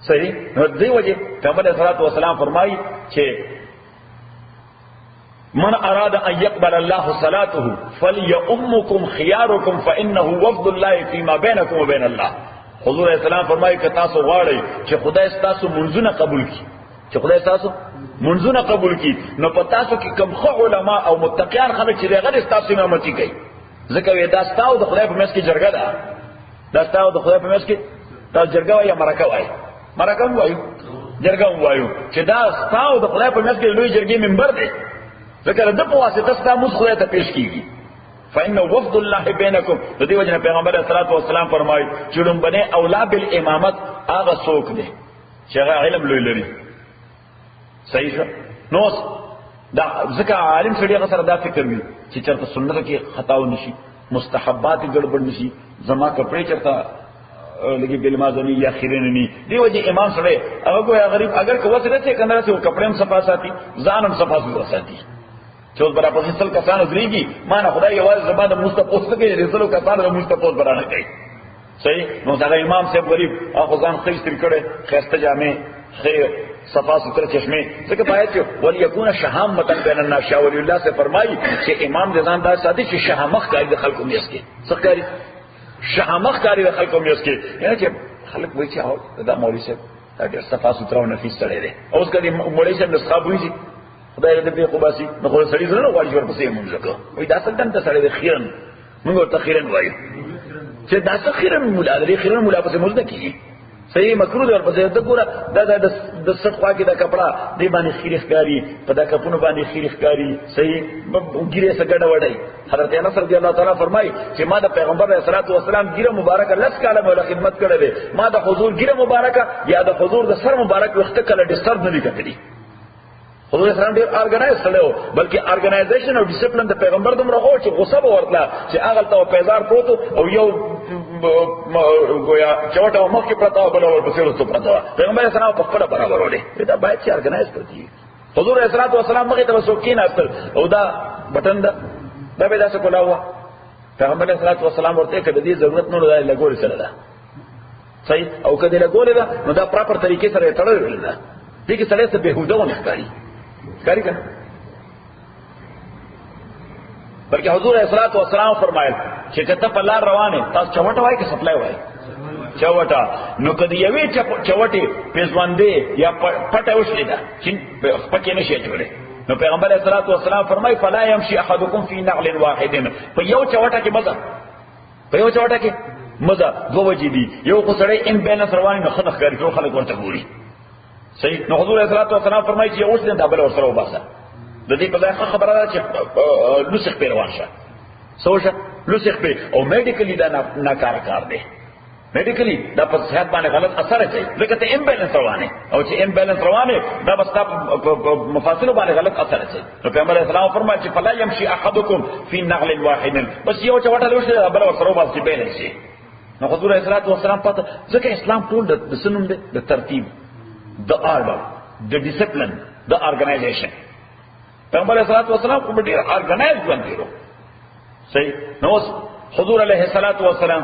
صحیح نو دی وجه پیغمبر صلی الله علیه وسلم فرمایي چې من اراد ان يقبل الله صلاته فليؤمكم خياركم فانه وفد الله فيما بينكم وبين الله. حضور اسلام فرمایي که تاسو غواړئ چې خدای تاسو منځونه قبول کړي نو په تاسو کې کوم خو علما او متقیان خلک چې هغه تاسو امامتي کوي ځکه وې دا تاسو د خدای په مېس کې جرګه ده دا تاسو د خدای په مېس کې تاسو جرګه وایي مرکه وایي مرکه وایو جرګه وایو چې دا تاسو د خدای په مېس کې لوی جرګې منبر دی ځکه د په واسطه تاسو خدای ته پیش کیږي فإن وفد الله بينكم. د دې وجه پیغمبر صلی الله علیه وسلم فرمایي چې لومبنه اولا بالامامت هغه څوک دی چې هغه علم لوی لري. صحیح شو نو دا ځکه عالم سړي هغه سره دا فکر وي چې چرته سنت کې خطا و نشي مستحبات ګډوډ نشي زما کپڑے چرته لګي بل مازنی یا خیرنی دی وجه امام سره هغه کوی غریب اگر کو وسره ته کنه چې کپڑے هم صفا ساتي ځانم صفا ساتي چوز برا پسل کسان ادریږي مانه خدای یوازې زباده مستقوس کې رسولو کسان د مستقوس برانه کوي. صحیح نو دا امام صاحب غریب هغه ځان خېستر کړي خسته جامې خیر صفا ستر چشمه ځکه پایت ولی یکون شهامتا بین الناس. شاه ولی الله سے فرمایي چې امام د ځان دار ساتي چې شهامت کوي د خلکو میس کې څخه شهامت کوي د خلکو میس کې یعنی چې خلک وایي چې دا مولوی صاحب دا صفا ستر او نفیس سره دی اوس کله مولوی صاحب نسخه وایي خدای دې په قباسي نو خو سړي زنه غواړي ورپسې مونږ وکړو وای دا څنګه ته سړي د خیرن موږ ورته خیرن وایو چې دا څه خیرن مولا دې خیرن مولا په مونږ نه کیږي صحیح مکروه دی ورپسې د ګوره دا د صدقه کې دا کپڑا دې باندې خیرخ کاری په دا کپونو باندې خیرخ کاری صحیح ګیره سګړه وړي. حضرت انس رضی الله تعالی فرمایي چې ما د پیغمبر علیه الصلاه والسلام ګیره مبارکه لس کاله مولا خدمت کړې ده ما د حضور ګیره مبارکه یا د حضور د سر مبارک وخت کله ډیسټرب نه لیکلې. حضور اسلام ډیر ارګنایز سره بلکې ارګنایزیشن او ډیسپلین د پیغمبر دومره غو چې غصه به ورتله چې هغه ته پیزار پروت او یو گویا چوټه مخ کې پرتا و بل ورپسې ورته پرتا پیغمبر اسلام په خپل برابر ولې دا باید چې ارګنایز کړي. حضور اسلام مخې ته وسوکین اصل او دا بٹن دا به تاسو کولاوه پیغمبر اسلام ورته کړه دې ضرورت نه لګول سره ده صحیح او کله لګول ده نو دا پراپر طریقې سره تړل ده دې کې سړی څه بهوده ونه ښکاري کنه بلکې حضور اسلام والسلام فرمایل چې کته په لار روانه تاسو چوټه وای کې سپلای وای چوټه نو کدی یوې چوټه پېزواندې یا پټه وشي دا چې پکې نشي جوړه نو پیغمبر اسلام والسلام فرمای فلا يمشي احدكم في نعل واحد په یو چوټه کې مزه دوه وجې دي یو خو سړی ان بیلنس روانه نه خلک ښکاري ټول خلک ورته ګوري صحیح نو حضور اسلام والسلام فرمایي چې اوس نه دبل ورسره وباسه د دې په ځای خبره ده چې لوسخ په روان شه سوشه لوسخ په او میډیکلی دا ناکار کار دی میډیکلی دا په صحت باندې غلط اثر کوي لکه ته امبیلنس روانه او چې امبیلنس روانه دا بس په مفاصل باندې غلط اثر کوي. نو پیغمبر اسلام فرمایي چې فلا يمشي احدكم في نعل واحد بس یو چوټه لوشه دبل ورسره وباسي بیلنس شي. نو حضور اسلام والسلام پته ځکه اسلام ټول د سنوم د ترتیب the order, the discipline, the organization. پیغمبر علیہ الصلوۃ والسلام کو ډیر ارګنایز ژوند تیرو. صحیح. نو حضور علیه الصلوۃ والسلام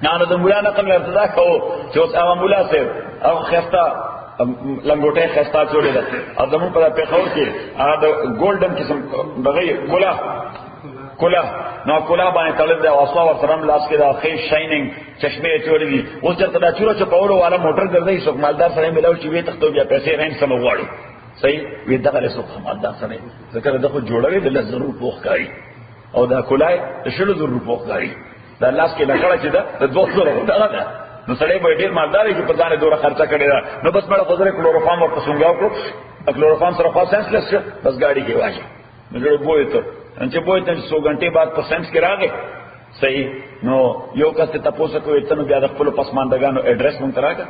نه د مولا نقل ارتضا کو چې اوس هغه مولا صاحب او خستا لنګوټه خستا جوړه ده او زمون په پیښور کې هغه د ګولډن قسم دغه کولا نو کولا باندې تړل دی او اسوا ورسره لاس کې دا خې شاینینګ چشمه چولې دي. اوس چرته دا چوره چپاولو والا موټر ګرځي څوک مالدار سره ملاوي چې وي تختو بیا پیسې رین سم وغواړي. صحیح. وی دغه له څوک مالدار سره ذکر دغه جوړوي د ضرور پوښ کوي او دا کولای د شلو ضرور پوښ کوي. دا لاس کې لکړه چې دا د 200 دغه ده. نو سړی به ډیر مالدار چې په ځان دوره خرچه کړی دا. نو بس مړه خزر کلوروفارم ورته څنګه وکړو. کلوروفارم سره خاص سنس لس بس گاڑی کې واجه. نو جوړ بوې ته چې بوې ته 100 غنټه بعد په سنس کې راغی. صحیح. نو یو کته تاسو کوی ته نو بیا د خپل پسماندګانو اډرس مونږ تراګه.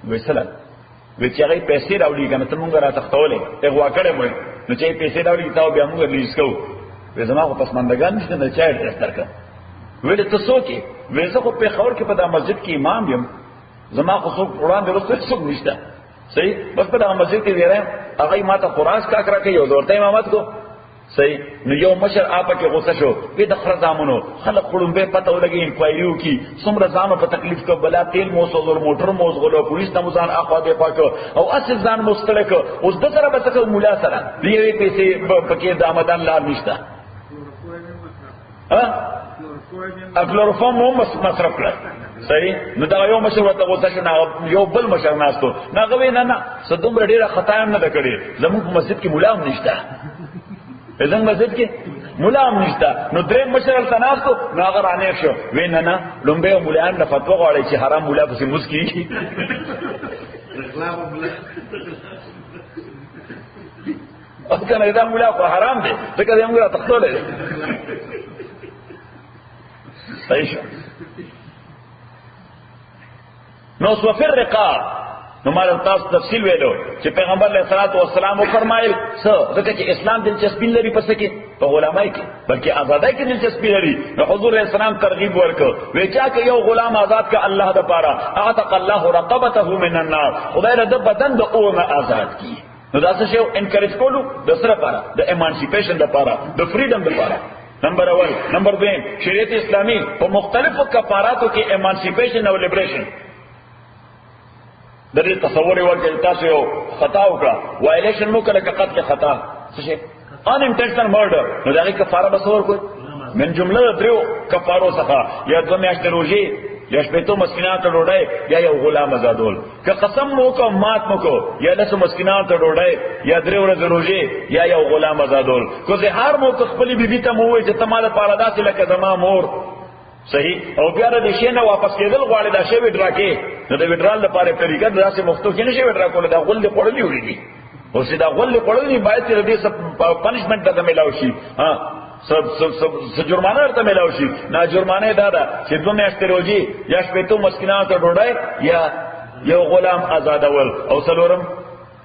وېسله وی چې هغه پیسې راوړي کنه ته مونږ راتختولې ته واکړې مې نو چې پیسې راوړي تا بیا مونږ ریلیز کوو. وې زما خو پسماندګان نشته نه چا اډرس درکړه. ویل ته څوک وې زه خو په خور کې په دا مسجد کې امام یم. زما خو څوک وړاندې رسول څوک نشته. صحیح. بس په دا مسجد کې دی هغه ماته قرآن کا کړه کې یو ورته امامت کو. صحیح. نو یو مشر آپ کې غوسه شو وی د خره زامنو خلک خړم به پته ولګي انکوایریو کی څومره ځانو په تکلیف کو بلا تیل موسو ور موټر موز غلو پولیس ته مزان اخوا دی پاکو او اصل ځان مستلک اوس د سره به څه مولا سره دی پیسې پکې د آمدان لار نشته. ها اکلوروفارم مو مصرف کړ. صحیح. نو دا یو مشر ورته غوسه شو یو بل مشر ناستو ناغه وینا نه صدوم ډیره خطا هم نه کړی زموږ په مسجد کې مولا هم نشته. زموږ مسجد کې مولا هم نشته. نو درې مشر تناستو ناغه رانه شو وینا نه لومبه مولا نه فتوا غواړي چې حرام مولا پسې مسکی او کنه دا مولا خو حرام دی ځکه دا موږ تختولې. صحیح شو. نو سوفر رقاب نو مال تاسو تفصیل ویلو چې پیغمبر علیه الصلاۃ والسلام فرمایل څه ځکه چې اسلام دلچسپي لري پس کې په غلامای کې بلکې آزادای کې دلچسپي لري. نو حضور علیه السلام ترغیب ورکړ وی چا کې یو غلام آزاد کا الله د پاره اعتق الله رقبته من النار خدای له بدن د اورنه آزاد کی. نو دا څه شی انکریج کولو د سره لپاره د ایمانسیپیشن لپاره د فریډم لپاره. نمبر اول. نمبر 2 شریعت اسلامی په مختلفو کفاراتو کې ایمانسیپیشن او لیبریشن د دې تصور ورکړل. تاسو یو خطا وکړه وایلیشن مو کړه قتل خطا څه شي ان انټنشنل مرډر نو دا کفاره به څور کوي من جمله درو کفارو څخه یا 2 میاشتې روزي یا شپېتو مسکینان ته ډوډۍ یا یو غلام آزادول. که قسم مو کو مات مو کو یا 10 مسکینان ته ډوډۍ یا 3 ورځې روزي یا یو غلام آزادول. کو زهار مو خپل بیبي ته مو وي چې تماله پارادا چې لکه زما مور. صحیح. او بیا د شي نه واپس کېدل غواړي دا شی وډرا کې نو د وډرال لپاره طریقه داسې مختو کې نشي وډرا کول دا غول دی پړلې وړي دي او چې دا غول دی پړلې باید چې دې سب پنیشمنت ته ملاوي شي. ها سب جرمانه ورته ملاوي شي. نه جرمانه دا ده چې 2 میاشتې روزي یا شپېتو مسکینانو ته ډوډۍ یا یو غلام آزادول او څلورم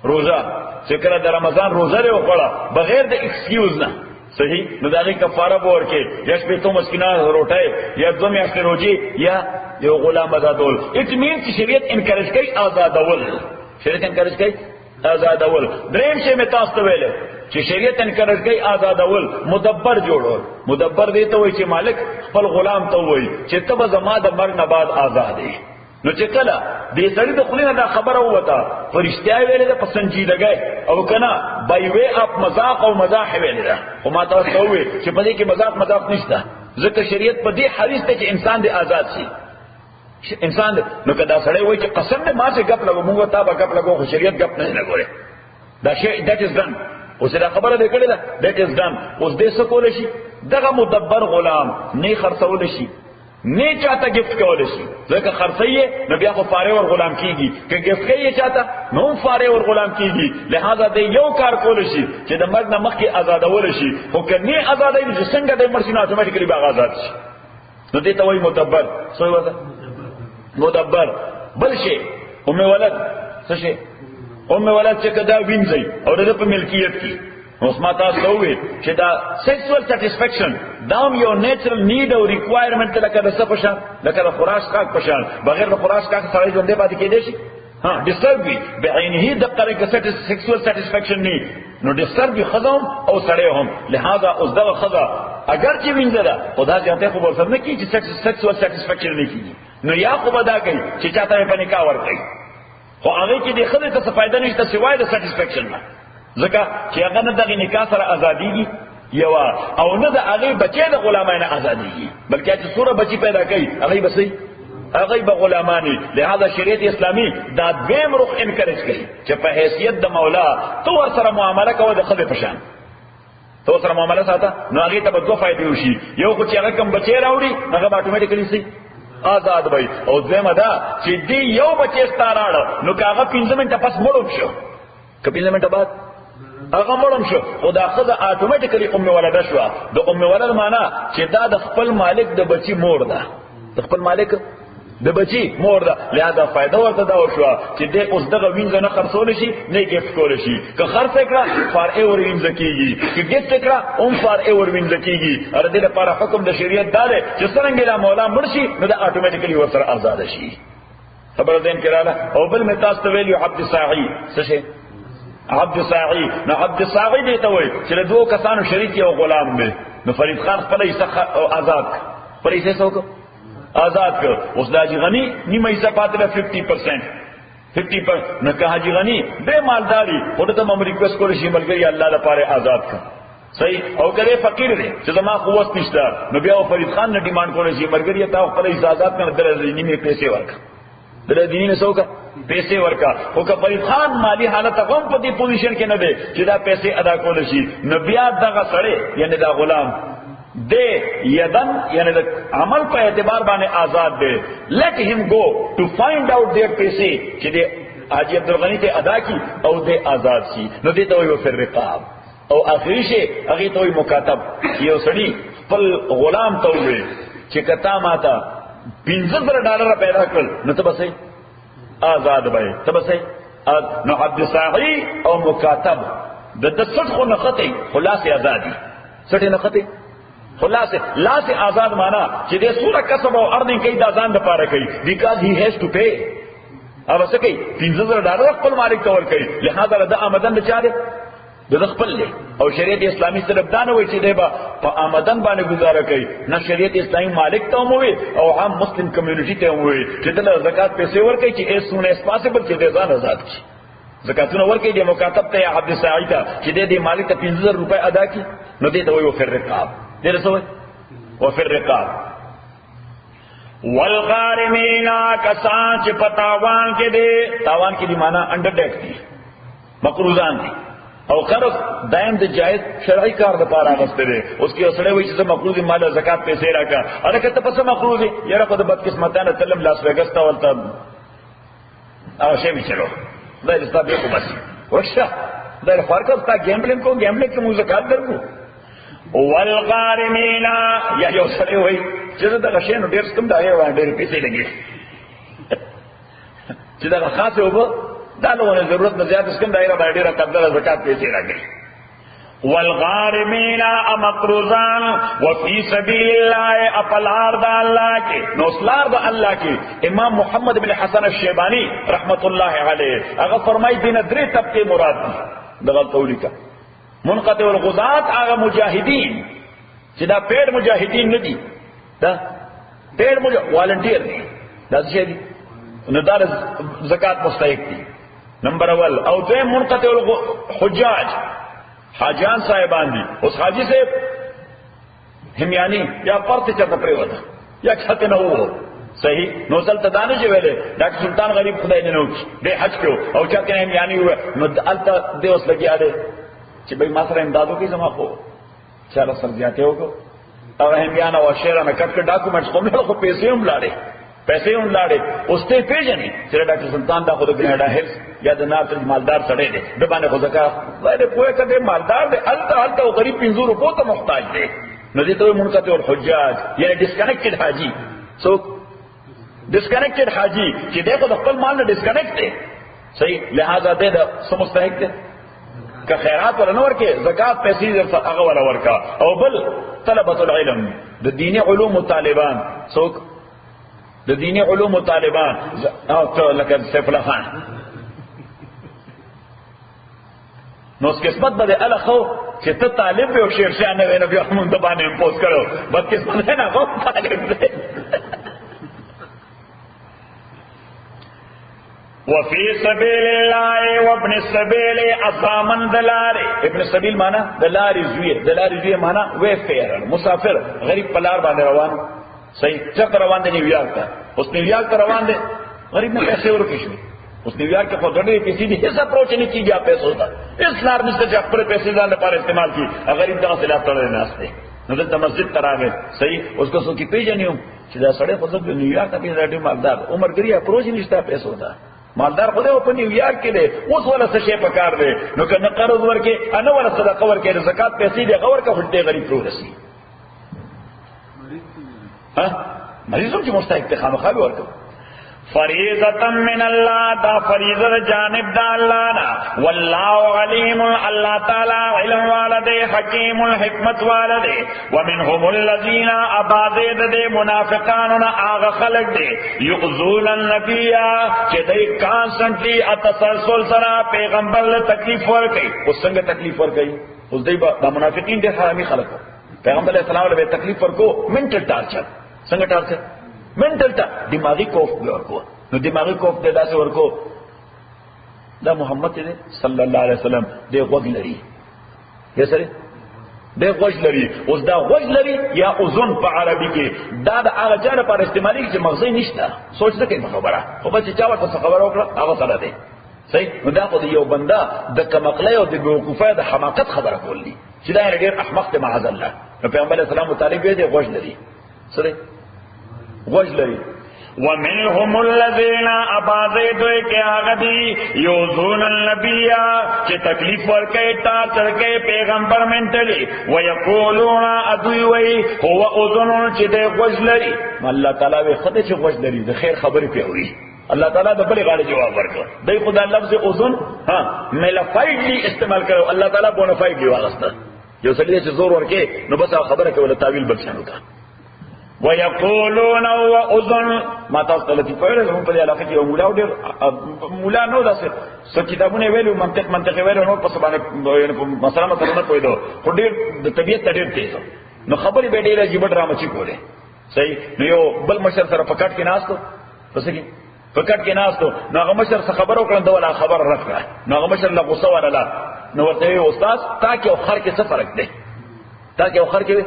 روزه چې کله د رمضان روزه لري وکړه بغیر د ایکسکیوز نه. صحیح. نو داغه کفاره بور کې یا شپېتو مسکینان روټه یا 2 میاشتې روزي یا یو غلام آزادول. اټ مینز چې شریعت انکریج کوي آزادول. شریعت انکریج کوي آزادول. دریم شی می تاسو ته ویل چې شریعت انکریج کوي آزادول مدبر جوړول. مدبر دی ته وایي چې مالک خپل غلام ته وایي چې ته به زما د مرګ نه بعد آزاد یې. نو چې کله دې سړي د خلینو دا خبره وته فرشتیا ویلې ده په سنجیدګۍ او کنه بای وی اپ مذاق او مزاح ویلې ده. خو ما تاسو ته وایي چې په دې کې مذاق نشته ځکه شریعت په دې حریص ته چې انسان دې آزاد شي. انسان نو کدا سړی وایي چې قسم دې ما چې غپ لګو موږ ته به غپ لګو خو شریعت غپ نه لګوري. دا شی دیٹ از ډن. اوس دا خبره دې کړې ده دیٹ از ډن. اوس دې څه کول شي دغه مدبر غلام نه خرڅول شي نه چاته گفت کول شي ځکه خرڅي نو بیا خو فاره ور غلام کیږي که گفت کوي چاته نو فاره ور غلام کیږي. لہذا دې یو کار کول شي چې د مرګ نه مخکې آزادول شي خو کني آزادای چې څنګه د مرشي نه اتوماتیکلی به آزاد شي. نو دې ته وایي مدبر. څه وایي مدبر. بل شي ولد څه شي ولد چې کدا وینځي او د په ملکیت کې اوس ما تاسو وې چې دا سیکسوال سټیسفیکشن دا یو نیچرل نیډ او ریکوایرمنت لکه د څه په شان لکه د خوراک څخه په شان بغیر د خوراک څخه سړی ژوندې پاتې کېدی شي ها ډیسټرب وي بعینه د قره سیکسوال سټیسفیکشن نه نو ډیسټرب وي خدام او سړی هم لہذا اوس دغه خدا اگر چې وینځه ده خدا ځانته خو ورسره نه کیږي چې سیکسوال سټیسفیکشن نه کیږي نو یا خو بدا کوي چې چاته په نکاح ورکړي خو هغه کې د خدای ته فائدہ نشته سوای د سټیسفیکشن نه ځکه چې هغه نه دغه نکاح سره ازاديږي یو او نه د هغه بچي د غلامانه ازاديږي بلکې چې سوره بچي پیدا کوي هغه بسې هغه به غلامانی لہذا شریعت اسلامی دا دویم رخ انکریج کوي چې په حیثیت د مولا تو سره معامله کوي د خدای په شان تو سره معامله ساته نو هغه ته به دوه فائدې وشي یو خو چې هغه کم بچي راوړي هغه اتوماتیکلی سي آزاد وي او زموږ دا چې دی یو بچی ستاره نو کاغه 15 منټه پس مړ شو که 15 منټه بعد هغه مړم شو او دا خزه اتوماتیکلی ام ولده شو د ام ولد معنا چې دا د خپل مالک د بچی مور ده د خپل مالک د بچی مور ده لہذا فائدہ ورته دا شو چې د اوس دغه وینځ نه خرڅول شي نه گیفت کول شي که خرڅ کړه فار ایور وینځ کیږي که گیفت کړه اون فار ایور وینځ کیږي ار دې لپاره حکم د شریعت دا دی چې څنګه لا مولا مرشي نو دا اتوماتیکلی ورسره آزاد شي خبر دین کړه او بل متاس ته ویلو عبد صاحی څه شي عبد صاحی نو عبد صاحی دې ته وای چې له دوه کسانو شریک یو غلام دی نو فرید خان خپل یې آزاد پر یې څه آزاد کر اس دا حاجی غنی نیمه حصہ پاتے رہا 50% نہ کہا حاجی غنی بے مالداری خود تم ہم ریکویسٹ کو رشی مل گئی اللہ پارے آزاد کر صحیح او کرے فقیر دے جو ما قوت نشتا نو بیا فرید خان نے ڈیمانڈ کو رشی مل گئی تا پر آزاد کر در دینی میں پیسے ورکا در دینی میں سو کا پیسے ورکا او کہ فرید خان مالی حالت غم پتی پوزیشن کے نہ دے جدا پیسے ادا کو رشی نو بیا دغه سړی یعنی دا غلام دے یدن یعنی عمل پر اعتبار بانے آزاد دے لیٹ ہم گو ٹو فائنڈ آؤٹ دیئر پیسے کہ دے حاجی عبدالغنی تے ادا کی او دے آزاد سی نو دے تو پھر رقاب او آخری شے اگی تو مکاتب یہ سڑی پل غلام تو ہوئے چکتا ماتا $15 پیدا کر نو تو بسے آزاد بھائی تو بسے نو عبد صاحی او مکاتب دا صدق نخطی خلاص آزادی سٹے نخطی خلاص لا سے آزاد مانا چې دې سوره کسب او ارننګ کوي دا ځان د پاره کوي بیکاز هی هیز ټو پے او څه کوي $15 خپل مالک تور کوي لہذا د آمدن بچاره د خپل له او شریعت اسلامی طرف دا نه وایي چې دی په آمدن باندې گزاره کوي نه شریعت اسلامی مالک ته موي او عام مسلم کمیونټی ته موي چې د زکات پیسې ورکوي چې ایس سون اس پاسبل چې د ځان آزاد شي زکاتونه ورکوي د مکاتب ته عبد سعید چې د مالک ته $15 ادا کی نو دې ته وایي فر رقاب دیر سوئے وفر رقاب والغارمین کسان چی پتاوان کے دے تاوان کی دی مانا انڈر ڈیک دی مقروضان دی او قرض دائم دی جائز شرعی کار دا پارا غستے دے اس کی اصلے ہوئی چیزا مقروضی مالا زکاة پیسے رکا ارکتا پس مقروضی یرا خود بدقسمتانا تلم لاس ویگستا والتا آشے بھی چلو دائر استا بیکو بسی وشتا دائر فارکستا گیمبلنگ کو مو زکاة در کو والغارمین یا یو سره وای چې دا غشینو ډیر ستم دا یو ډیر پیسې لګي چې دا خاصه وبو دا له ضرورت نه زیات ستم دایره باندې ډیر قدر زکات پیسې راګي والغارمین مقروضان وفي سبيل الله افلار د الله کې نو اسلار د الله کې امام محمد بن حسن الشیبانی رحمت الله علیه هغه فرمای دین درې طبقه مراد دي دغه تولیکا منقطع الغزات آغا مجاہدین چې دا پیڑ مجاہدین ندی دا پیڑ والنٹیر دی دا څه دي نو دا زکات مستحق دي نمبر اول او دویم منقطع الحجاج حاجیان صاحبان دي اوس حاجی صاحب همیانی یا پرته چرته پریوته یا چته نه وو صحیح نو سلطه دانه چې ویلې ډاکټر سلطان غریب خدای دې نو دې حج کړو او چا کنه همیانی و نو الته دې اوس لګیا دی چې بھئی ما سره امدادو کې زما خو چاله سر زیاته وکړو او همیانه او شهرانه کټ ډاکومنټس کوم خو پیسې هم لاړې اوس ته پیژنې چې ډاکټر سلطان دا خو د ګناډا هیلز یا د نار مالدار سړی دی د باندې خو زکات باندې کوی کده مالدار دی الته او غریب $50 ته محتاج دی نو دې ته منقطع الحجاج یعنی ډسکنیکټډ حاجی سو ډسکنیکټډ حاجی چې دغه د خپل مال نه ډسکنیکټ دی صحیح لہذا دې د سمستحق دی که خیرات ولا نور کې زکات پیسې هغه ولا ورکا او بل طلبه العلم د دیني علوم طالبان څوک د دیني علوم طالبان او لکه سیف الله خان نو قسمت بده الخو چې ته طالب او شیر شاه نه وینې بیا موږ د باندې امپوز کړو بس قسمت نه غو طالب دی وفي سبيل الله وابن السبيل اصامن دلار ابن السبيل معنا دلار زوی معنا ویفیر مسافر غریب پلار باندې روان صحیح چک روان دی نیویارک ته اوس نیویارک ته روان دی غریب نه پیسې ورکړي شو اوس نیویارک کې په ډېرې پیسې دي هیڅ اپروچ نه کیږي پیسو ته اس لار نشته چې خپل پیسې ځان لپاره استعمال کړي غریب دغه خلاف تړل نه استه نو دلته مسجد ته راغی صحیح اوس کو څوک پیژنیو چې دا سړی خو د نیویارک ته پیژنې مالدار عمر ګری اپروچ نشته پیسو ته مالدار خدای په نیویارک کې دی اوس ولا څه شي پکار دی نو کنه قرض ورکې انا ولا صدقه ورکې زکات پیسې دی غور کا هټه غریب پروسي ها مریضم چې مستحق ته خامخا ورکو فریضه من الله دا فریضه جانب د الله نه والله علیم الله تعالی علم والده حکیم الحکمت والده ومنهم الذين ابادد د منافقان اغه خلق دي یؤذون النبي چې دای کانسنټلی اتسلسل سره پیغمبر له تکلیف ورکړي اوس څنګه تکلیف ورکړي اوس دای د منافقین د حرامي خلق پیغمبر علیہ السلام له تکلیف ورکو منټل ټارچر څنګه ټارچر منټل تا دماغی کوف ورکو نو دماغی کوف د داسې ورکو دا محمد دې صلی الله علیه وسلم دې غوږ لري یا سره دې غوږ لري اوس دا غوږ لري یا اذن په عربي کې دا د هغه چا لپاره استعمالي چې مغزي نشته سوچ نه کوي خبره خو به چې چا ورته خبره وکړه هغه سره دی صحیح نو دا خو یو بنده د کمقلې او د بیوقوفه د حماقت خبره کولی چې دا ډېر احمق دی معاذ الله نو پیغمبر اسلام مطالب دې غوږ لري سره وجلری ومنهم الذين ابادوا كاغدي يوذون النبي چې تکلیف ورکړي تا ترکه پیغمبر منټلی ويقولون ادوي هو اذن چې د وجلری الله تعالی وي خدای چې وجلری د خیر خبرې پیوري الله تعالی د بل غاړي جواب ورکړ دای خدای لفظ اذن ها ملفایډلی استعمال کړو الله تعالی بونفایډلی واغسته یو سړي چې زور ورکې نو بس خبره کوله تعویل بلشانو کا ويقولون واذن ما تاسو ته په اړه هم په علاقه کې یو مولا ډېر مولا نو داسې څه کتابونه ویلو منطق ویلو نو په سبانه مثلا نه پوهیدو خو ډېر د طبيعت ډېر تیز نو خبرې به ډېر عجیب ډرامه چی کوله صحیح نو یو بل مشر سره پکټ کې ناستو پس کې پکټ کې ناستو نو هغه مشر څه خبر وکړ دا ولا خبر راکړه نو هغه مشر له غوسه ولا نو ورته استاد تا کې او خر کې څه فرق دی تا کې او خر کې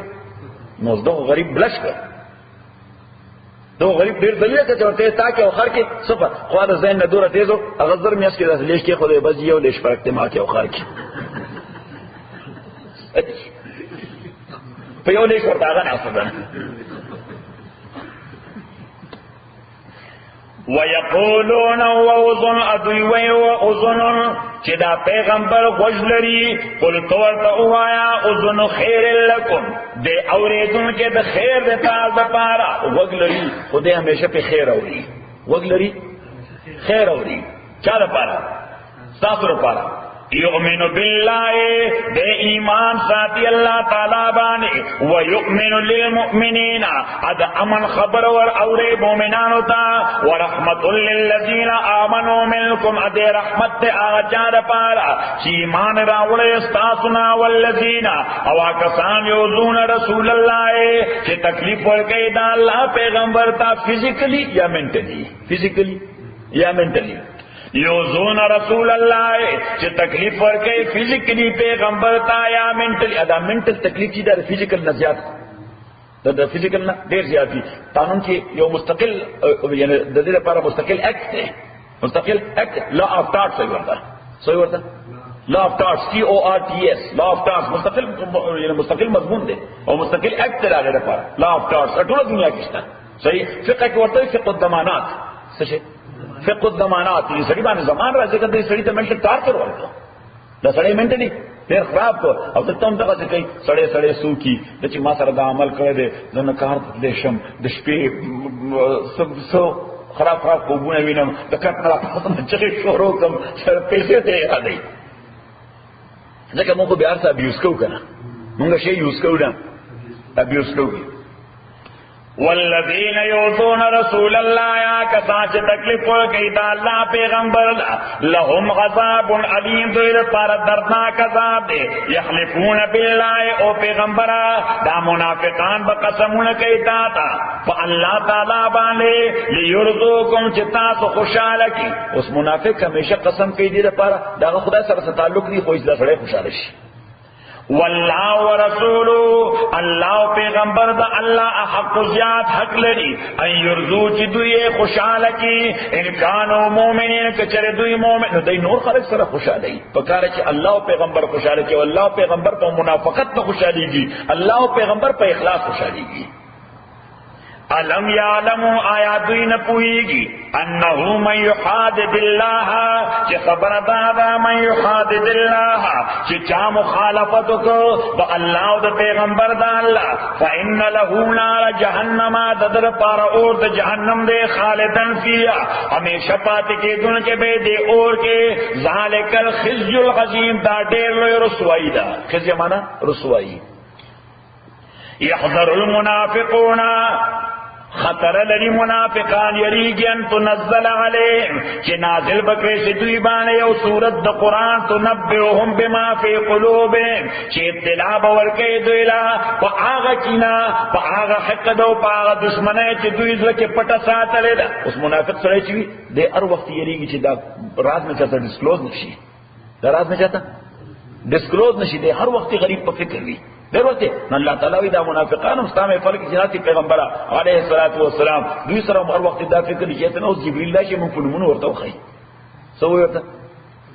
نو زه غریب بلش کړ دو غریب ډیر دلیل ته ورته تا کې او خر کې صفر خو دا زین نه دوره تیزو هغه زر میاس کې د لیش کې خو دې بس یو لیش فرق ته ما کې او خر کې په یو لیش ورته هغه نه اصلا ويقولون واذن ادوي واذن چې دا پیغمبر غوښلري قل تورته وایا اذن خیر لكم دې اوریدون کې د خیر د تاسو لپاره وګلري خدای همیشه په خیر اوري وګلري خیر اوري چا لپاره تاسو لپاره یؤمن بالله بے ایمان ساتھی اللہ تعالی بانے ویؤمن للمؤمنین اد امن خبر ور اورے مومنان ہوتا ورحمت للذین آمنوا منکم اد رحمت آجار پارا چی ایمان راوڑے استاسنا والذین اواکسان یوزون رسول اللہ چی تکلیف ور گئی دا اللہ پیغمبر تا فزیکلی یا منٹلی فزیکلی یا منٹلی یوزون رسول اللہ چې تکلیف ورکړي فزیکلی پیغمبر تا یا منټل ادا منټل تکلیف چې د فزیکل نه زیات د فزیکل نه ډیر زیات دي قانون کې یو مستقل یعنی د دې لپاره مستقل اکټ دی مستقل اکټ لا اف ټارټ صحیح ورته لا اف ټارټ CORTS لا اف ټارټ مستقل یعنی مستقل مضمون دی او مستقل اکټ راغی لپاره لا اف ټارټ ټول دنیا کې شته صحیح فقہ کې ورته فقہ الضمانات څه شي فقه الضمانات دې سړي باندې زمان راځي کله سړي ته منټل ټارچر ورکړه دا سړی منټلی ډېر خراب کو او ته هم دغه څه کوي سړی سوکي چې ما سره دا عمل کړی دی زه نه کار دې شم د شپې سو خراب خوبونه وینم د کټ نه راځم چې شروع کوم پیسې ته یادې ځکه موږ به هر څه ابیوز کوو کنه، موږ شی یوز کوو نه ابیوز کوو. والذین یؤذون رسول الله، یا کسان چې تکلیف ورکوي د الله پیغمبر لهم عذاب علیم، دوی لپاره دردناک عذاب دی. یحلفون بالله، او پیغمبره دا منافقان به قسمونه کوي تا ته په الله تعالی باندې لیرضوکم چې تاسو خوشاله کی. اوس منافق همیشه قسم کوي دې لپاره دا خدای سره تعلق دی، خو دا سره خوشاله شي. والله ورسوله، الله پیغمبر دا اللہ حق زیاد حق لري ان يرزو چې دوی خوشاله کی ان کانوا مؤمنین، کچره دوی مؤمن نو دوی نور خلق سره خوشاله وي. پکاره چې الله پیغمبر خوشاله کی، الله پیغمبر په منافقت نه خوشاليږي، الله پیغمبر په اخلاص خوشاليږي. علم یعلمو، آیا دوی نه پوهیږي انه من یحادد الله، چې خبر دادا من یحادد الله، چې چا مخالفت وکړو د الله او د پیغمبر د الله، فإن له نار جهنم، ددر پار اور د جهنم دے خالدن فیها، ہمیشہ پاتې کېدونکې به دې اور کې. ذالک الخزي العظیم، دا ډېر لوی رسوایی ده. خزي معنا رسوایی. يحذر المنافقون، خطر لري منافقان یریږي ان تنزل علیهم، چې نازل بکړي شي دوی باندې یو سورت د قرآن، تنبئهم بما فی قلوبهم، چې اطلاع ورکړي دوی لا په هغه کینا، په هغه حقد او په هغه دشمنۍ چې دوی زړه کې پټه ساتلې ده. اوس منافق سره چې د هر وخت یریږي چې دا راز نه چاته ډسکلوز نشي، دا راز نه چاته ډسکلوز نشي، د هر وخت غریب په فکر وي ضرورته. نو الله تعالی وی دا منافقان مستامه فلک جناتی پیغمبر علیه الصلاۃ والسلام دوی سره هر وخت دا فکر لري چې نو جبرئیل الله چې مونږ په نومونو ورته وخی، سو ورته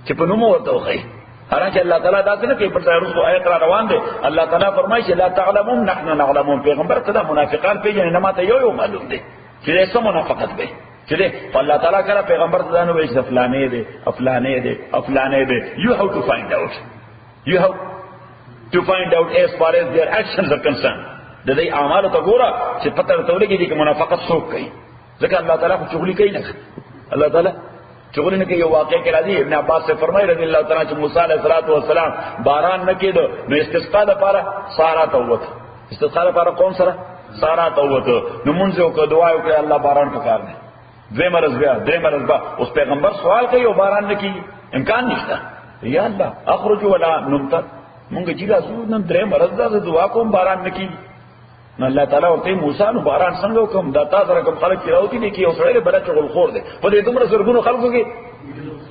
چې په نومو ورته وخی. حالانکه الله تعالی دا څنګه کوي، پر تاسو آیت را روان دي. الله تعالی فرمایي چې لا تعلمون نحن نعلمون، پیغمبر کدا منافقان پیژنې نه ماته یو معلوم دي چې څه منافقت به چې ده. الله تعالی کړه پیغمبر ته نو وایي چې فلانه دي افلانه دي افلانه دي. You have to find out, you have to find out as far as their actions are concerned. د دې اعمال ته ګوره چې پته ورته دي چې منافقت څوک کوي. ځکه الله تعالی خو چغلي کوي نه، الله تعالی چغلي نه کوي. یو واقع کې راځي ابن عباس سے فرمایي رضی الله تعالی چې موسی علیه السلام باران نه کېدو نو استسقا لپاره صحرا ته ووت. استسقا لپاره قوم سره صحرا ته ووت، نو مونږ یو کو دعا وکړه الله باران پکار نه. دوی مرز بیا اوس پیغمبر سوال کوي او باران نه کیږي، امکان نشته. یا الله اخرج ولا نمطر، مونږ چې رسول نن درې مرز دا دعا کوم باران نکی. نو الله تعالی ورته موسی نو باران څنګه وکم، دا تاسو رقم خلک راوتی دي کې اوسړي بل چغل خور دي په دې دومره زرګونو خلکو کې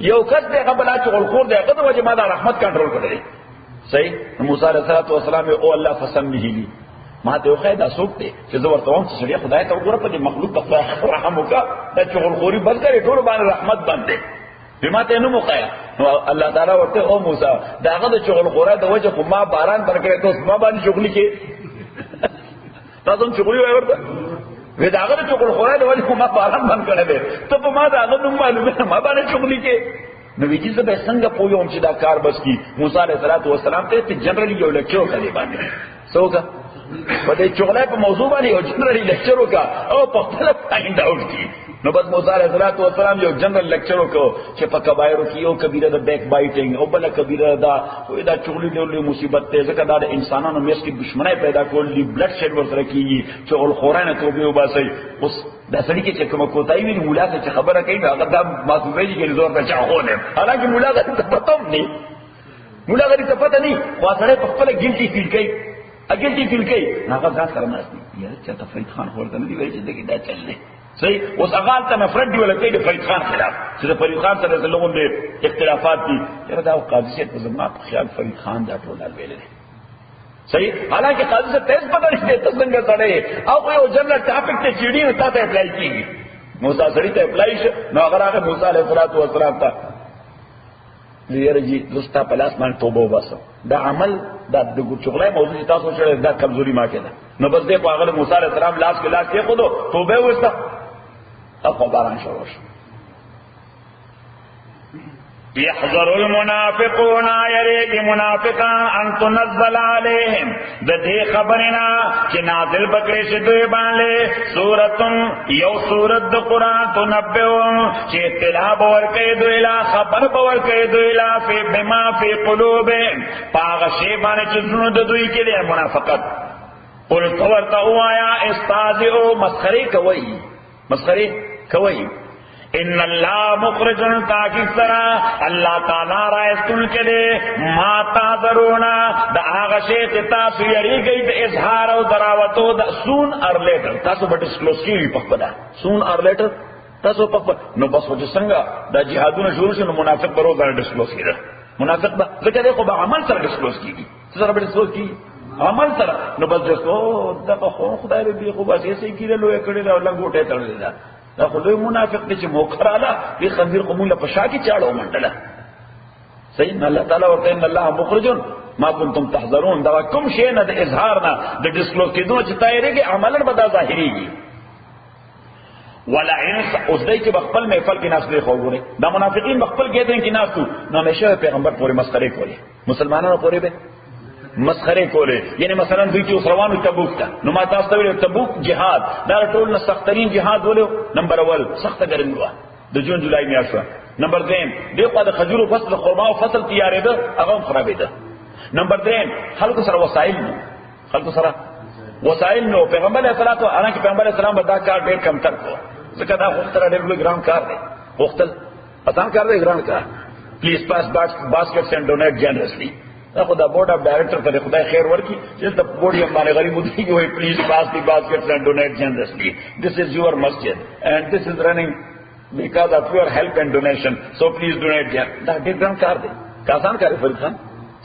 یو کس دې قبل چغل خور دي، هغه د وجه ما دا رحمت کنټرول کړی. صحیح. موسی علیه السلام او الله فسمه لي، ما ته خو دا سوق دي چې زه ورته وم چې خدای ته وګوره په دې مخلوق ته رحم وکړه، دا چغل خوري بل کړي ټول باندې رحمت باندې بما ته نو مقیا. نو الله تعالی ورته او موسی داغه د چغل خوره د وجه خو ما باران برکړې ته ما باندې چغلی کې تاسو چغلی وای ورته وې داغه د چغل خوره د وجه خو ما باران باندې کړې ته په ما داغه نو معلومه ما باندې چغلی کې. نو وی چې به څنګه پویوم چې دا کار بس کی. موسی علیه السلام ته جنرالي یو لیکچر کړی باندې څوګه په دې چغلای په موضوع باندې یو جنرالي لیکچر وکا او په خپل فائدہ ورکی. نو بس موسی علیہ السلام یو جنرل لیکچر وکړو چې په کبایرو کې یو کبیره د بیک بایټینګ او بل کبیره دا چغلی ډول مصیبت ته، ځکه دا د انسانانو میس کې دښمنۍ پیدا کولې، بلډ شیډ ورسره کیږي، چغل خورانه توبه وباسي. اوس دا سړي کې چې کوم کوتای ویل مولا ته خبره کوي هغه دا معصومه دي چې زور ته چا خونه، حالانکه مولا ته پته نه، مولا ته پته نه، خو سره په خپل ګلټي فیل کوي، ګلټي فیل کوي. هغه ځان سره ناشتي یاره چې ته فرید خان ورته نه دی وایي چې دا چل نه صحیح. اوس هغه ته نفرت دی ولا کوي د فرید خان خلاف، چې د فرید خان سره لغون دي اختلافات دي. یاره دا قاضي په زما په خیال فرید خان دا ټول ویل دي صحیح. حالانکه قاضي سے تیز پتہ نشته ته څنګه سره او یو جنرال ټاپک ته چیډي نو تاسو اپلای کیږي. موسی سړی ته اپلای شو، نو هغه موسی علیه السلام ته لیره جی لستا پلاس باندې توبه وباسو. دا عمل دا د چغلای موضوع تاسو سره دا کمزوري ما کړه. نو بس دې په هغه موسی علیه السلام لاس کې لاس کې خودو توبه وستا، اپا باران شروع شو. يحذر المنافقون يريد منافقان ان تنزل عليهم ددي خبرنا کہ نازل بکڑے سے دوی باندې سورۃ یو سورۃ قرآن تنبئهم چې اطلاع باور کوي دوی لا خبر باور کوي دوی لا فی بما فی قلوبهم پاغ شی باندې چې زړه د دوی کې دی منافقت. قل تورته وایا استاذو مسخره کوي ان اللہ مخرج تاکہ سرا اللہ تعالی رائستن کے دے ما تاذرونا دا آغا شیط تاسو یری گئی دا اظہار و دراوتو دا سون ار لیٹر تاسو با ڈسکلوز کی پخبدا سون ار لیٹر تاسو پخبدا نو بس وجہ سنگا دا جہادون شروع سے نو منافق برو دا ڈسکلوز کی دا منافق با ذکر دیکھو با عمل سر ڈسکلوز کی سر با ڈسکلوز کی عمل سر نو بس دیکھو دا بخون خدای بھی خوب اس ایسے کی لو اکڑی دا لنگوٹے تڑ دا دا خدای منافق دی چې موخر آلا دی خنزیر قمول پشا کی چاڑو منڈلا صحیح نا اللہ تعالیٰ ورطا ان اللہ مخرجن ما کنتم تحذرون دا کم شئینا دا اظہارنا دا ڈسکلوز کی دونوں چی تائرے گی عملن بدا ظاہری گی ولعن اس دائی چی بخپل محفل کی ناس دے خواب گورے دا منافقین بخپل گیتے ہیں کی ناس تو نا ہمیشہ پیغمبر پورے مسخرے کولے مسلمانوں پورے بے مسخره کوله یعنی مثلا دوی چې روانو تبوک ته نو ما تاسو ته ویل تبوک جهاد دا ټول نه سخترین جهاد ولو نمبر اول سخت ګرمي و د جون جولای میاشت نمبر 2 دغه د خجور فصل خرما او فصل تیارې ده هغه خرابې ده نمبر 3 خلکو سره وسایل نو پیغمبر علیه الصلاۃ والسلام کې پیغمبر علیه السلام دا کار ډېر کم تر کو ځکه دا وختره ډېر لوی ګرام کار دی وختل آسان کار دی ګرام کار پلیز پاس baskets and donate generously خدا بورڈ آف ڈائریکٹر کرے خدا خیر ورکی جس دا بورڈ ہمارے غریب مدعی کی ہوئی پلیز پاس دی baskets and donate generously. This is your masjid and this is running because of your help and donation, so please donate generously. دا ډیر ګران کار دی آسان کار فرید خان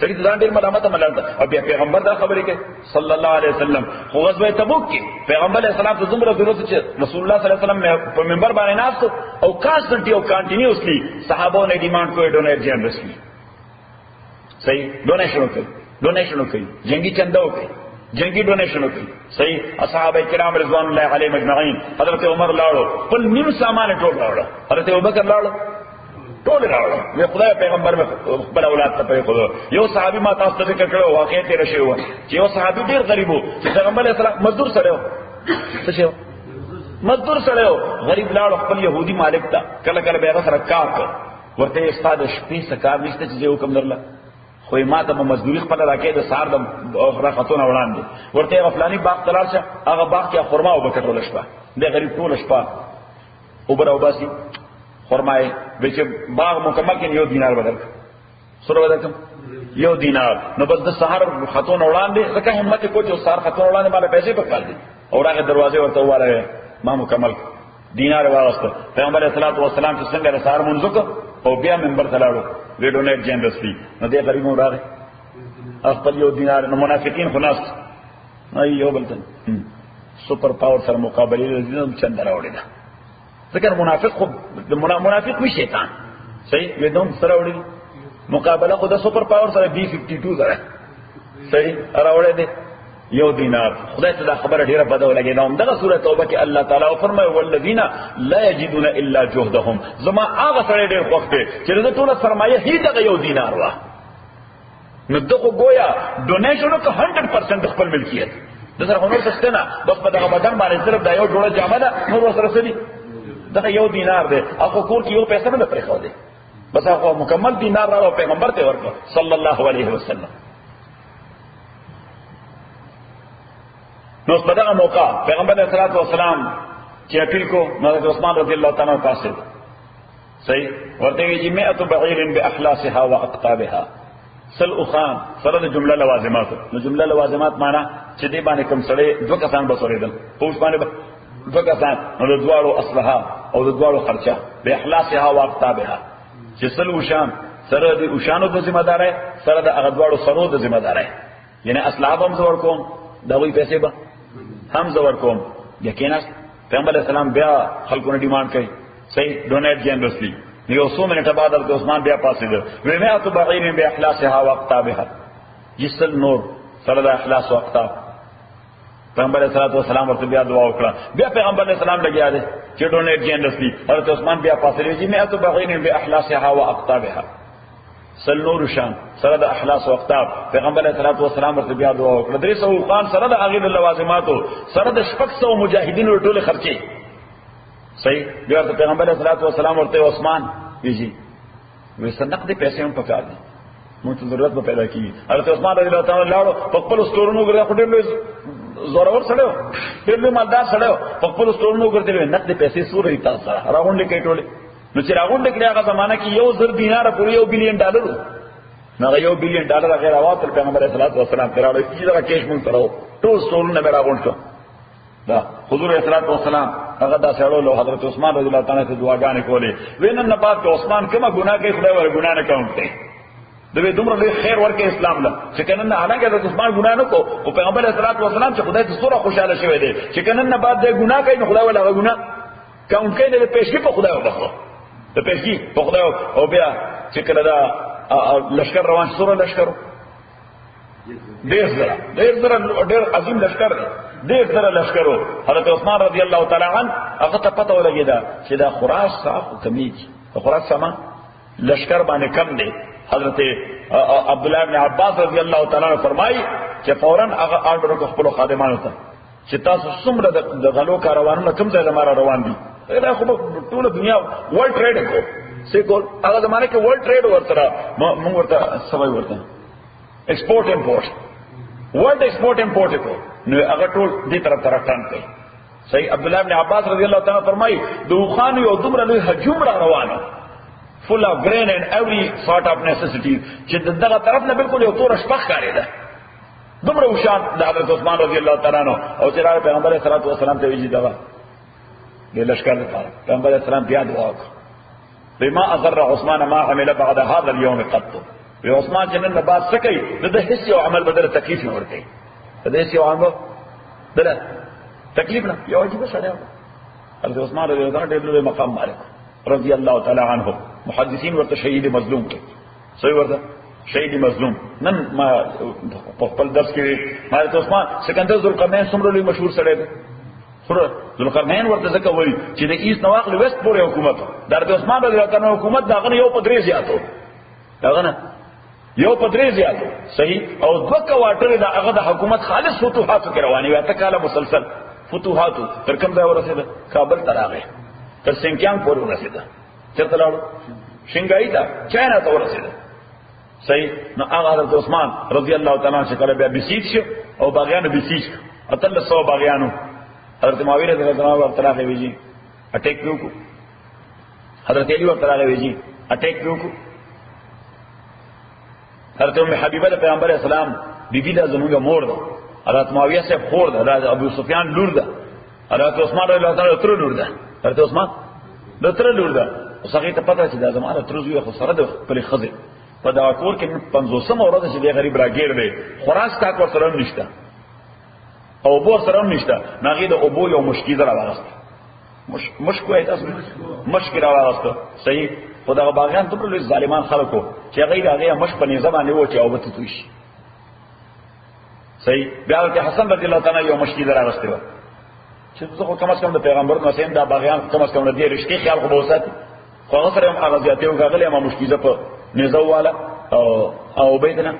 سړي ځان ډیر ملامت ملامت او بیا پیغمبر دا خبرې کوي صلی الله علیه وسلم خو غزوه تبوک کې پیغمبر علیه السلام ته زمره ضرورت چې رسول الله صلی الله علیه وسلم په منبر باندې ناست او کانسټنټلی او کنټینیوسلی صحابو نے ډیمانډ کوي ډونیټ جنرسلی صحیح ڈونیشن ہو گئی جنگی چندہ ہو گئی جنگی ڈونیشن ہو گئی صحیح اصحابہ کرام رضوان اللہ علیہ مجمعین حضرت عمر لاڑو پل نیم سامان ٹول راوڑا حضرت ابوبکر لاڑو ٹول راوڑا یہ خدا پیغمبر میں بڑا اولاد ته خدا یو صحابي ما تاسو ته ذکر کړو واقعي تیر شوی و چې یو صحابي ډیر غریب و چې پیغمبر علیه السلام مزدور سره و څه شو مزدور سره و غریب لاړو خپل يهودي مالک ته کله کله به سره کار ورته استاد شپې سکار نشته چې حکم درله خو ما ته مزدوری خپل راکې د سار د راخاتونه وړاندې ورته غفلانی باغ تلار شه هغه باغ کې خرما او بکټول شپه د غریب ټول شپه او برا وباسي خرمای چې باغ مکمل کې یو دینار بدل سره بدل یو دینار نو بس د سحر خاتون وړاندې ځکه همت کو چې سار خاتون وړاندې مال پیسې پکال دي او راغه دروازه ورته واره ما مکمل دینار واغسته پیغمبر علیه الصلاۃ والسلام چې څنګه سار منځک او بیا منبر تلاړو وی ډونیټ جنرسلی نو دې غریب مو راغی خپل یو دینار نو منافقین خلاص یو بلتن سپر پاور سره مقابله لري چند راوړي دا ځکه منافق خو منافق وی شیطان صحیح وی دوم سره وړي مقابله خو د سپر پاور سره B52 سره صحیح راوړي دي یو دینار خدای ته دا خبره ډیره بده ولګي دا دغه سوره توبه کې الله تعالی فرمایي والذین لا یجدون الا جهدهم زما هغه سره ډیر وخت چې د ټول سرمایه هی دغه یو دینار وا نو دغه گویا ډونیشن کو 100% خپل ملکیت د سره هنر تستنه بس په دغه بدن باندې صرف دا یو ډوله جامه ده نور سره سدي دغه یو دینار ده هغه کور کې یو پیسې نه پرې خو دي بس هغه مکمل دینار راو پیغمبر ته ورکړ صلی الله علیه وسلم نو په دغه موقع پیغمبر علیه الصلاۃ والسلام چې اپیل کو حضرت عثمان رضی الله تعالی عنہ پاسه صحیح ورته وی چې 100 بعیر باخلاصها واقطابها سل اخان سره د جمله لوازمات نو جمله لوازمات معنا چې دې باندې کوم سره دوه کسان بسوریدل پوښ باندې دوه کسان نو د دوالو اصلها او د دوالو خرچه باخلاصها واقطابها چې سل وشان سره د وشانو د ذمہ داري سره د هغه دوالو سرو د ذمہ داري یعنی اصلاب هم زور کوم دا وی پیسې به هم زور کوم یقینا پیغمبر علیہ السلام بیا خلکو نه ډیمانډ کوي صحیح ډونیټ جنرسلی یو څو منټه بعد حضرت عثمان بیا پاسې ده وی مه تو بعیر باخلاصها واقطابها جسل نور سره د اخلاص او اقطاب پیغمبر علیہ الصلوۃ والسلام ورته بیا دعا وکړه. بیا پیغمبر علیہ السلام لګیا دی چې ډونیټ جنرسلی. حضرت عثمان بیا پاسلې چې مئة بغین باحلاسها واقطابها، سل نور شان سره د احلاس او اقطاب. پیغمبر علیہ الصلوۃ والسلام ورته بیا دعا وکړه. 300 خان سره د هغه لوازماتو سره د 600 مجاهدینو ټول خرچي. صحیح. بیا ته پیغمبر علیہ الصلوۃ والسلام ورته عثمان ویجی وې صدق دې پیسې هم پکار دي، موږ ته ضرورت به پیدا کیږي. حضرت عثمان رضی الله تعالی لاړو په خپل ستورونو ګرځي، خو ډېر لوی زورور سره ډېر لوی مالدار سره په خپل ستورونو ګرځي، نقد پیسې سورې تاسو سره راغونډې کې ټولې. نو چې راغونډې کړي هغه زمانہ کې 1,000 دینار پورې $1 بلین نو $1 بلین غیر واصل پیغمبر علیہ الصلوۃ والسلام تراړو چې دا کېش مونږ سره ټول ستورونه مې راغونډ شو. دا حضور علیہ الصلوۃ والسلام هغه دا سره حضرت عثمان رضی الله تعالی عنہ دعاګانې کولې. وینن نه بعد عثمان کومه ګناه کوي خدای ور ګناه نه کوي. دوی دومره لوی خیر ورکړي اسلام له چې کنن نه حالانکه د عثمان ګناه نه کو او پیغمبر علیه الصلوۃ والسلام چې خدای ته سوره خوشاله شوی دی چې کنن نه بعد د ګناه کوي نو خدای ولا ګناه کاون کوي د پېښې په خدای وبخو د پېښې په خدای او بیا چې کله دا لشکر روان سوره لشکر ډېر عظیم لشکر دی، ډېر سره لشکرو. حضرت عثمان رضی الله تعالی عنہ هغه ته پته ولګیدا چې دا خراج صاحب کمیږي، خراج سما لشکر باندې کم دی. حضرت عبداللہ ابن عباس رضی اللہ تعالیٰ نے فرمائی کہ فوراً آرڈر کو خپل خادمان ہوتا چې تاسو څومره د غلو کاروانونه کوم ځای زماره روان دي. دا خو ټول دنیا ورلد ټریډ کو سی کول هغه زمانه کې ورلد ټریډ ورته موږ ورته سوي ورته ایکسپورټ امپورټ ورلد ایکسپورټ امپورټ کو نو هغه ټول دې طرف ټران کوي. صحیح. عبداللہ ابن عباس رضی اللہ تعالیٰ فرمائی دوخان یو دومره لوی هجوم را روانه full of grain and every sort of necessity چې دغه طرف نه بالکل یو تور شپخ کاری ده. دومره وشان د حضرت عثمان رضی الله تعالی عنہ او چې راځي پیغمبر علیه الصلوۃ والسلام ته ویجی دا د لشکره لپاره پیغمبر علیه السلام بیا دعا وکړه بما اضر عثمان ما عمل بعد هذا اليوم قط. وی عثمان چې نن بعد څه کوي د هیڅ یو عمل بدل تکلیف نه ورته د هیڅ یو عمل بدل تکلیف نه یو عجیب سره. حضرت عثمان رضی الله عنه ډېر لوی مقام مالک رضی الله تعالی عنه. محدثین ورته شهید مظلوم کوي. صحیح ورته شهید مظلوم. نن ما په خپل درس کې حضرت عثمان سکندر ذوالقرنین څومره لوی مشهور سره دی. سره ذوالقرنین ورته ځکه وایي چې د ایست نواخل وست پورې حکومت د حضرت عثمان رضی الله عنه حکومت داغه یو په 3 زیاتو داغه نه یو په 3 زیاتو. صحیح. او دوه کوارټر د هغه د حکومت خالص فتوحات کې رواني وي. اته کاله مسلسل فتوحات تر کوم ځای ورسېده کابل ته راغی تر سنکیانګ پورې ورسېده. چرته لاړو شنګای ته چاینا ته ورسېده. صحیح. نو هغه حضرت عثمان رضی الله تعالی عنہ شکل بیا بسیج شو او باغیانو بسیج اتل 100 باغیانو. حضرت معاویه رضی الله عنه ورته راغی ویجی اٹیک وکړو. حضرت علی ورته راغی ویجی اٹیک وکړو. حضرت ام حبیبه د پیغمبر اسلام بیبی دا زموږه مور ده. حضرت معاویه سے خور ده. حضرت ابو سفیان لور ده. حضرت عثمان رضی الله تعالی تر لور ده. حضرت عثمان د تر لور ده. اوسه ته پته چې دا زماره ترزوی خو سره د خپل خزه په دا کور کې 500 ورځې چې د غریب راګیر دی خوراک تا کو سره نشته او بو سره نشته ناغي د ابو یو مشکل راوغسته مشکل تاسو مشکل راوغسته. صحیح. خدای باغیان ټول لوی ظالمان خلکو چې غیر هغه مش په نظام باندې و چې او بت توش. صحیح. بیا د حسن رضی الله تعالی یو مشکل راوغسته و چې زه کم از کم د پیغمبر نو سین دا باغیان کم از کم د دې رښتې خیال خو بوسات خو هغه سره هغه ځاتې وکړلې ما مشکل په نزو والا او بیتنا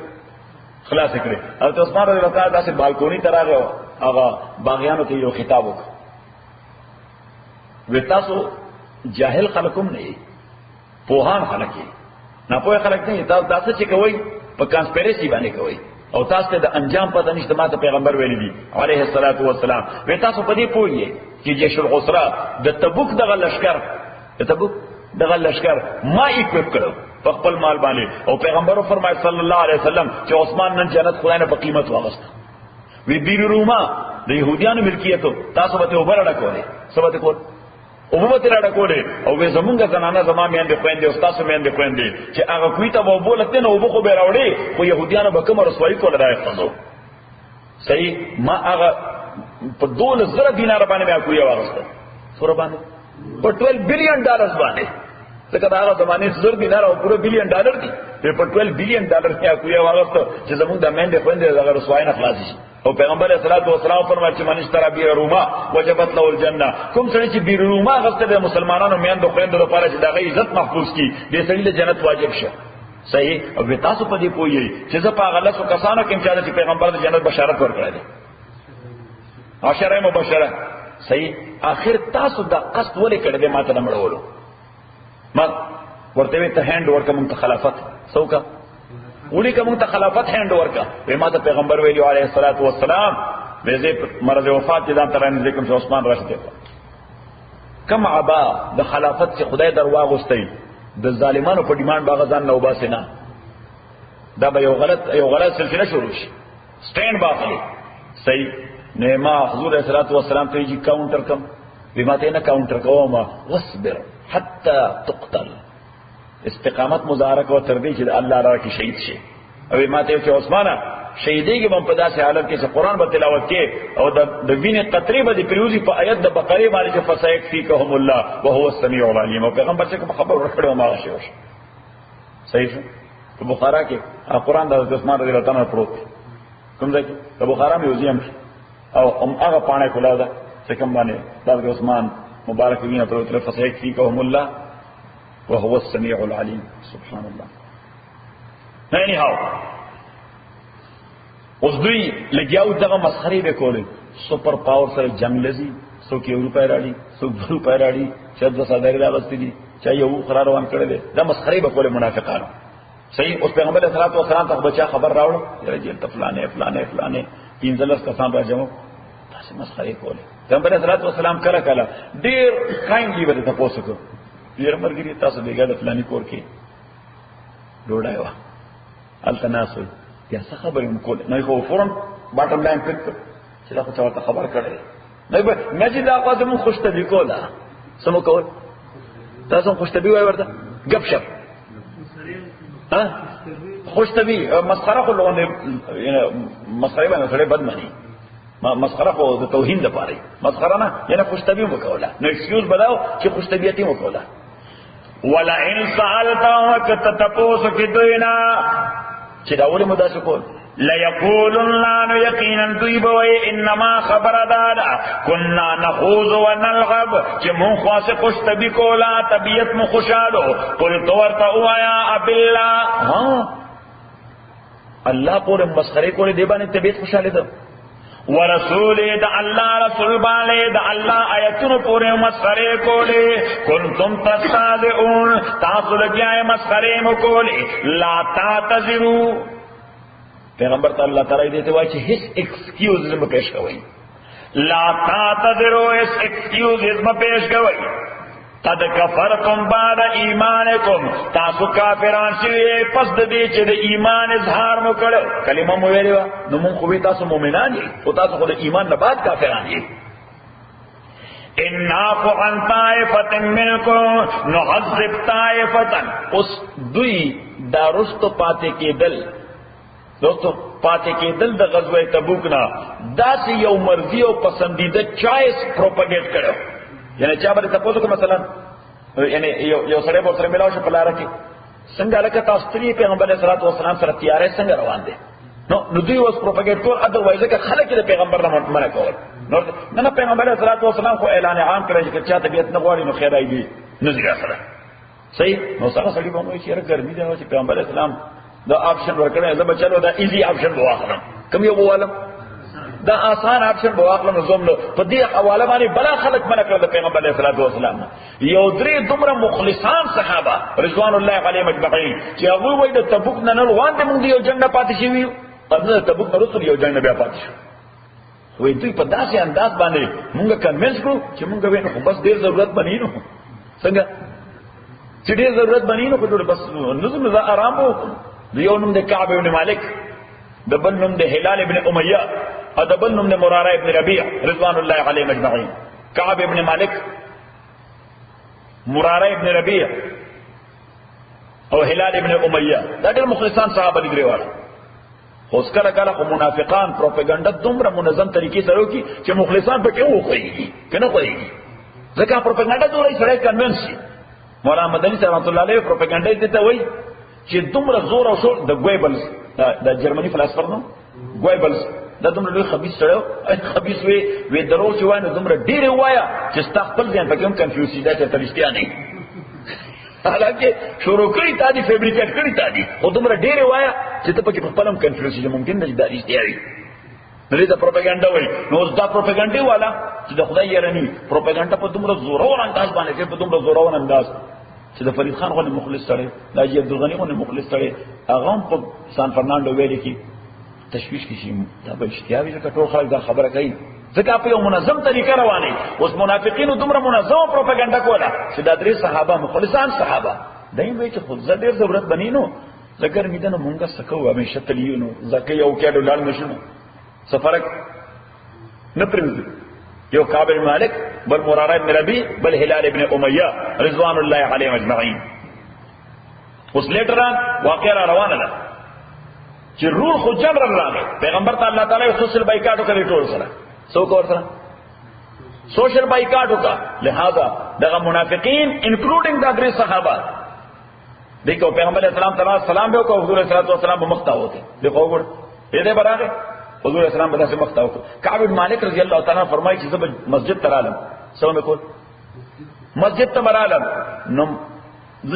خلاص کړی. حضرت عثمان رضی الله تعالی داسې بالکونی ته راغی هغه باغیانو ته یو خطاب وکړ. و تاسو جاهل خلقوم نه پوهان خلک نه پوهه خلک نه تاسو داسې چې کوي په کانسپیرسی باندې کوي او تاسو ته د انجام پته نشته. ماته پیغمبر ویلي دي علیه الصلاۃ والسلام و تاسو په دې پوهیږئ چې جيش العسرہ د تبوک دغه لشکر د تبوک دغه لشکر ما اکوپ کړو په خپل مال باندې او پیغمبر فرمایي صلی الله علیه وسلم چې عثمان نن جنت خدای نه په قیمت واغسته. وی بیر روما د يهودانو ملکیتو تاسو به وبره ډکولې سبته کول او به تر ډکولې او به زمونږ زنانه زما میاندې خويندې او تاسو میاندې خويندې چې هغه کوي ته وو بولته نه وبخو به راوړي خو يهودانو به کوم رسوایی کول راځو. صحیح. ما هغه په 2000 دینار باندې مې کوي واغسته سور باندې په $12 بلین باندې ځکه دا هغه زمانه 1000 دینار او پوره $1 بلین دي په $12 بلین کې کوي واغسته چې زمونږ د میاندې خويندې هغه رسوایی نه خلاص شي. او پیغمبر صلی الله علیه وسلم فرمایي چې من اشترى بیر روما وجبت له الجنه. کوم سړي چې بیر روما غسته د مسلمانانو میاندو خويندو لپاره چې دغه عزت محفوظ کی دې سړي له جنت واجب شه. صحیح. او تاسو په دې پوهیږئ چې زه په غلطو کسانو کې چې پیغمبر د جنت بشارت ورکړی دی، عشره مبشره. صحیح. اخر تاسو دا قصد ولې کړی دی ماته نه مړولو؟ ما ورته وی ته هند ورکه مونږ ته خلافت څوکا وړي کوم ته خلافت هند ورکا. به ما ته پیغمبر ویلو علیه الصلاۃ والسلام ویزه مرض وفات دې ځان ترانه ذکر شو عثمان راشد کم عبا د خلافت چې خدای درواغستای د ظالمانو په ډیماند باغ ځان نو باسنه دا به یو غلط سلسله شروع شي سټینډ باخلي. صحیح. نه ما حضور صلی الله علیه وسلم ته یې کاونټر کم به ماته نه کاونټر کوم واصبر حتى تقتل. استقامت مظاهره کو تر دې چې الله تعالی کی شهید شي. او ماته چې عثمانه شهیدیږي په داسې حالت کې چې قران به تلاوت کې او د وینې قطرې به د پریوزي په آیت د بقره باندې چې فسایک فیکهم الله وهو السمیع العلیم. او پیغمبر څخه خبر ورکړو ما شي. صحیح. په بخاری کې قران د عثمان رضی الله عنه پروت کوم ځای کې په بخاری میوزیم او هغه پانه کولا ده چې کوم باندې د عثمان مبارک وینه پروت له فسایک فیکهم الله وهو السميع العليم. سبحان الله. anyhow اوس دوی لګیاو دغه مسخري به کولې سپر پاور سره جنگ لذي سو کې روپای راړي سو روپای راړي چې د صدر راغستې دي چې یو قرار روان کړل دي دا مسخري به کولې منافقانو. صحیح. اوس پیغمبر صلی الله علیه وسلم ته بچا خبر راوړ چې ته فلانه 15 کسان راځو تاسو مسخري کولې. پیغمبر صلی الله علیه وسلم کله ډیر کایندلی به تاسو کو پیر مرګري تاسو دیګه د فلاني کور کې ډوډۍ وا التناسل یا څه خبرې مکول نه خو فورن باټم لاین پک چې دا څه ورته خبر کړي نه به مجد اقوات مون خوشتبي کولا سمو کول تاسو خوشتبي وای ورته غب شپ ها خوشتبي مسخره خو لونه یعنی مسخره باندې سره بد مانی مسخره خو د توهین د پاره مسخره نه یعنی خوشتبي وکولا نو ایکسکیوز بداو چې خوشتبياتي وکولا. ولا ان سالتهم كتتپوس کی دوینا چې دا ولې مداسه کول لا یقولن لا یقینا دویبوي انما خبر دادا كنا نخوض ونلعب چې مون خاصه خوشتبي کولا طبيعت مو خوشاله قل تورتا وایا اب الله ها الله پورې مسخره کولې دی باندې طبيعت خوشاله ده ورسول د الله رسول باندې د الله آیتونو پورې مسخره کولې کنتم تستهزئون تاسو لګیاي مسخره مو کولې لا تعتذروا. پیغمبر تعالی الله تعالی دې ته وایي چې هیڅ ایکسکیوز نه پیش کوئ. لا تعتذروا اس ایکسکیوز نه پیش کوئ. قد کفرتم بعد ایمانکم تاسو کافران شوی پس د دې چې د ایمان اظهار مو کړو کلمه مو ویلې نو مونږ خو به تاسو مؤمنان یې او تاسو خو د ایمان نه بعد کافران یې. ان عفو عن طائفه منکم نعذب طائفه. اوس دوی دا رستو پاتې کېدل دوستو پاتې کېدل د غزوه تبوک نه داسې یو مرضی او پسندیده چوائس پروپاګیټ کړو. یعنی چا باندې تاسو کوم مثلا یعنی یو سره به سره ملاوي په لار کې څنګه لکه تاسو ته پیغمبر صلی الله علیه وسلم سره تیارې څنګه روان دي نو دوی اوس پروپاګیټ کول اذروایز که خلک د پیغمبر نه منع کول نو پیغمبر صلی الله علیه وسلم خو اعلان عام کړی چې چا طبيعت نه غواړي نو خیر ایږي نزګه سره صحیح. نو سره سړي باندې چې ګرمي ده چې پیغمبر اسلام دا آپشن ورکړی زه بچلو دا ایزی آپشن واخلم کوم یو والم دا آسان آپشن بواخلم زملو په دې حواله باندې بلا خلق منع کړل پیغمبر علیه الصلاۃ والسلام یو درې دومره مخلصان صحابه رضوان الله علیهم اجمعین چې هغه وایي د تبوک نه روان دي موږ یو جنگ پاتې شي قبل تبوک نه رسول یو جنگ بیا پاتې شو وایي دوی په داسې انداز باندې موږ کنوینس کړو چې موږ وینو خو بس ډیر ضرورت بنې نو څنګه چې ډیر ضرورت بنې نو په بس نظم ز آرام وو یو نوم د کعب ابن مالک د بل نوم د هلال ابن امیہ او د بل نوم د مراره ابن ربیع رضوان الله علیهم اجمعین. کعب ابن مالک مراره ابن ربیع او هلال ابن امیہ دا ډېر مخلصان صحابه دي ګریواله. خو کله کله خو منافقان پروپاګاندا دومره منظم طریقې سره وکړي چې مخلصان پکې وخويږي کنه خويږي ځکه پروپاګاندا دوی سره کنوینس شي. مولانا مدني رحمت الله علیه پروپاګاندا دې ته وایي چې دومره زور او شور د ګویبلز د جرمني فلسفر نو ګویبلز دا دومره لوی خبيث سره خبيث وي درو چې وای نو دومره ډیر وایا چې ستا خپل ځان پکې هم کنفیوز دا چې ترشتیا نه حالانکه شروع کړی تا دي فیبریکیټ کړی تا دي او دومره ډیر وایا چې ته پکې خپل هم کنفیوز شې ممکن نه دا رښتیا وي نه دا پروپاګاندا وای نو دا پروپاګاندا والا چې د خدای يرني پروپاګاندا په دومره زورور انداز باندې په دومره زورور انداز چې د فرید خان غو مخلص سره د اجي عبدالغنی غو مخلص سره هغه په سان فرناندو ویل کی تشویش کی شي دا به اشتیاوی چې ټول خلک دا خبره کوي ځکه په یو منظم طریقه روانه اوس منافقینو دومره منظم پروپاګاندا کوله چې د درې صحابه مخلصان صحابه دایم وی چې خود ډېر ضرورت بنینو ذکر میدنه مونږه سکو همیشه تلیونو ځکه یو کېډو لاړ نشو سفرک نه پرېږدي یو کعب بن مالک بل مراره بن ربی بل هلال ابن امیہ رضوان الله علیهم اجمعین اوس لیټران واقعا روانه ده چې روح خو جنرال راغی پیغمبر ته الله تعالی سوشل بایکاټ کوي ټول سره څوک ورسره سوشل بایکاټ وکړه لہذا دغه منافقین انکلوډینګ د درې صحابه دیکھو پیغمبر اسلام تعالی سلام به کو حضور صلی الله علیه وسلم مختا ہوتے دیکھو ګور دې برابر حضور اسلام به تاسو مختا وکړه کعب بن مالک رضی الله تعالی فرمایي چې زه مسجد ته رالم سلام وکړ مسجد ته رالم نو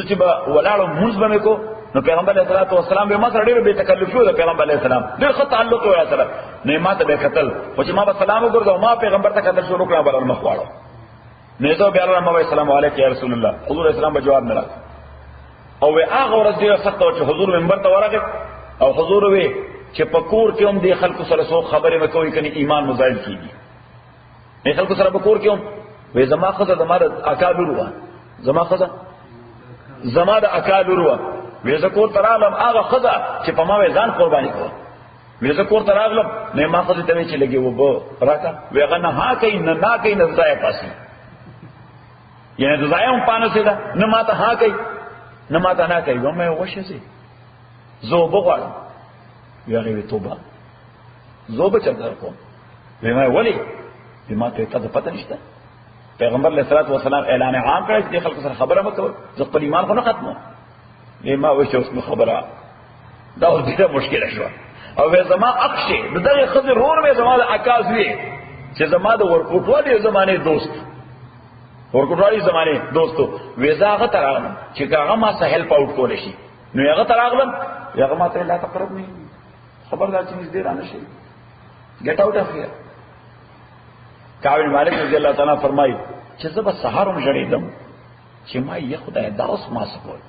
چې به ولاړو موږ به کو نو پیغمبر علیہ الصلوۃ والسلام به ما سره ډېر به تکلف شو د پیغمبر علیہ السلام ډېر ښه تعلق و سره نه ما ته به قتل او چې ما به سلام وګرځاو ما پیغمبر ته قتل شروع کړم بل مخواړو نه زه به الله محمد السلام علیکم یا رسول الله حضور اسلام به جواب نه راک او هغه ورځ ډېر سخت او چې حضور منبر ته ورغه او حضور وی چې پکور کې هم د خلکو سره سو خبره وکوي کني ایمان مزایل کیږي نه خلکو سره پکور کې هم وې زما خزه زما د اکابر و زما خزه زما د اکابر و وې زکور ترالم هغه خزه چې په ما ځان قرباني کړ وې زکور ترالم نه ما خزه ته چې لګي و بو راکا وې هغه نه ها کوي نه نا کوي نه ځای پاسي یعنی ځای هم پانه سي دا نه ما ته ها کوي نه ما ته نه کوي و مې وشه سي زو بغواړم ویغه وی توبه زو بچا در کوم وی ما ولی وی ما ته ته پته نشته پیغمبر علیہ الصلوۃ والسلام اعلان عام کړ چې خلکو سره خبره وکړه ځکه خپل ایمان خو نه ختمو وی ما وښه اوس خبره دا ډیره مشکله شو او وی زما اخشه دغه خزر رور وی زما د عکاس وی چې زما د ورکوټوالي زمانه دوست ورکوټوالي زمانه دوستو وی زاغه تراغم چې هغه ما سه هیلپ اوټ کول شي نو هغه تراغلم هغه ما ته لا تقرب نه خبردار چې نږدې را نشي گیٹ آؤٹ اف هیر کعب بن مالک رضی الله تعالی فرمایي چې زه به سحر هم جړېدم چې ما یې خدای دا اوس ما سپول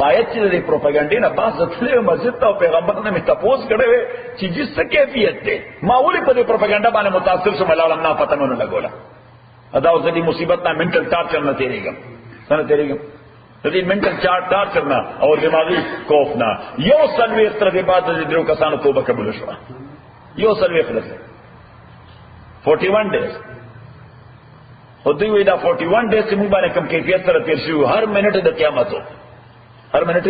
باید چې د پروپاګاندا نه باز ځلې مسجد ته پیغمبر نه می تپوس کړي چې جس څه کیفیت ده ما ولې په پروپاګاندا باندې متاثر شوم الله نه پته نه لګولا ادا اوس دې مصیبت نه منټل ټارچر نه تیریږم څنګه تیریږم دې منټل ټارچر نه او دماغي خوف نه یو سلوي تر دې بعد دې درو کسانو توبه قبول شو یو سلوي خلک 41 days خو دوی وی دا 41 days موږ باندې کم کیفیت سره تیر شو هر منټ د قیامت هر منټ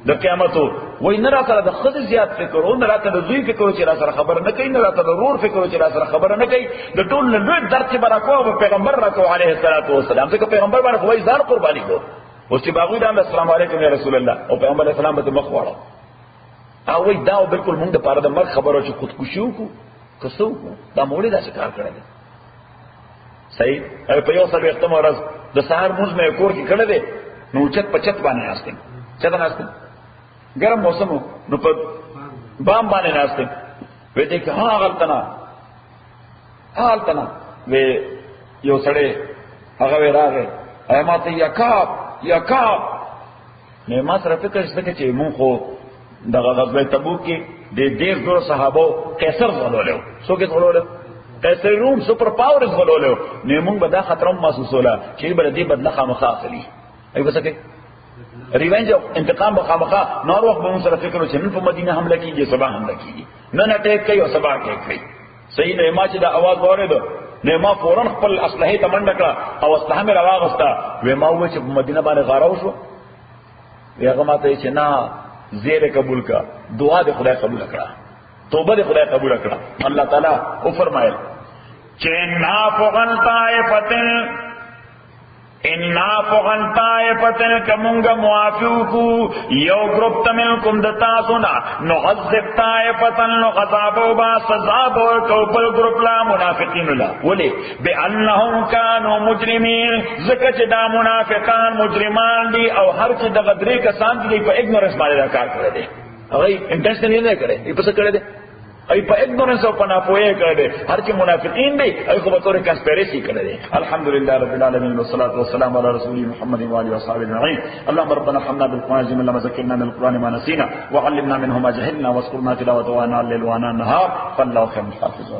د قیامت وای نه راته د خود زیات فکر او نه راته د دوی فکر چې را سره خبر نه کوي نه راته د رور فکر چې را سره خبر نه کوي د ټول نه لوی درس برکو او پیغمبر راکو علیه الصلاۃ والسلام ځکه پیغمبر باندې خو ځان قرباني کو او چې باغوی دا السلام علیکم یا رسول الله او پیغمبر اسلام ته مخ واړو او وای دا بالکل موږ د پاره د مرګ خبرو چې خودکشي وکړو کسو دا موړي دا کار کړی صحیح او په یو سره ختم ورځ د سحر موږ مې کور کې کړه دې نو چت پچت باندې راستم چت راستم ګرم موسم نو په بام باندې راستم وې دې ها غلطنا وې یو سړی هغه راغی ایماته یا کاب نه ما سره فکر شته چې مونږ خو دغه غزوه تبوک کې د ډېر زور صحابه قیصر غلولو څوک غلولو قیصر روم سپر پاورز غلولو نه مونږ به دا خطر محسوسوله چې به دې بدله خامخا اخلي ای وسکه ریونج او انتقام به خامخا نور وخت به موږ سره فکر وکړو چې نن په مدینه حمله کیږي سبا حمله کیږي نن اٹیک کوي او سبا اٹیک کوي صحیح نه ما چې دا आवाज واورېدو نه ما فورن خپل اسلحه ته منډه کړه او اسلحه مې راوغسته و ما و چې په مدینه باندې غارو شو هغه ماته چې نه زیر قبول کا دعا دې خدای قبول کړه توبه دې خدای قبول کړه الله تعالی او فرمایل چې نافقن طائفتن इन्ना फ़अनताइफ़तन कमुंगा मुआफ़िकु यो ग्रुप तमिलकुम दता सुना नुअज़्ज़िब ताइफ़तन नुअज़ाबो बा सज़ाबो कौबल ग्रुप ला मुनाफिकीन ला वले बेअन्नहुम कानू मुजरिमीन ज़कचदा मुनाफिकान मुजरिमान दी और हर ची दगदरी कसान दी पर इग्नोरेंस मारे कार करे दे अगई इंटेंशनली नहीं करे ये पस करे दे अभी पर इग्नोरेंस और पनापोए कर दे हर की मुनाफिकीन भी अभी को बतौर कंस्पिरेसी कर दे अल्हम्दुलिल्लाह रब्बिल आलमीन वस्सलातु वस्सलामु अला रसूलिल्लाह मुहम्मद व आलिहि वसहबिहि अजमईन अल्लाहुम्मा रब्बना हम्ना बिल कुरान जिमला मज़क्किरना मिनल कुरान मा नसीना व अल्लिमना मिनहु मा जहलना वज़कुरना तिलावतहु आना अल-लैल व आना अन-नहार फल्लाहु खैरुल हाफ़िज़।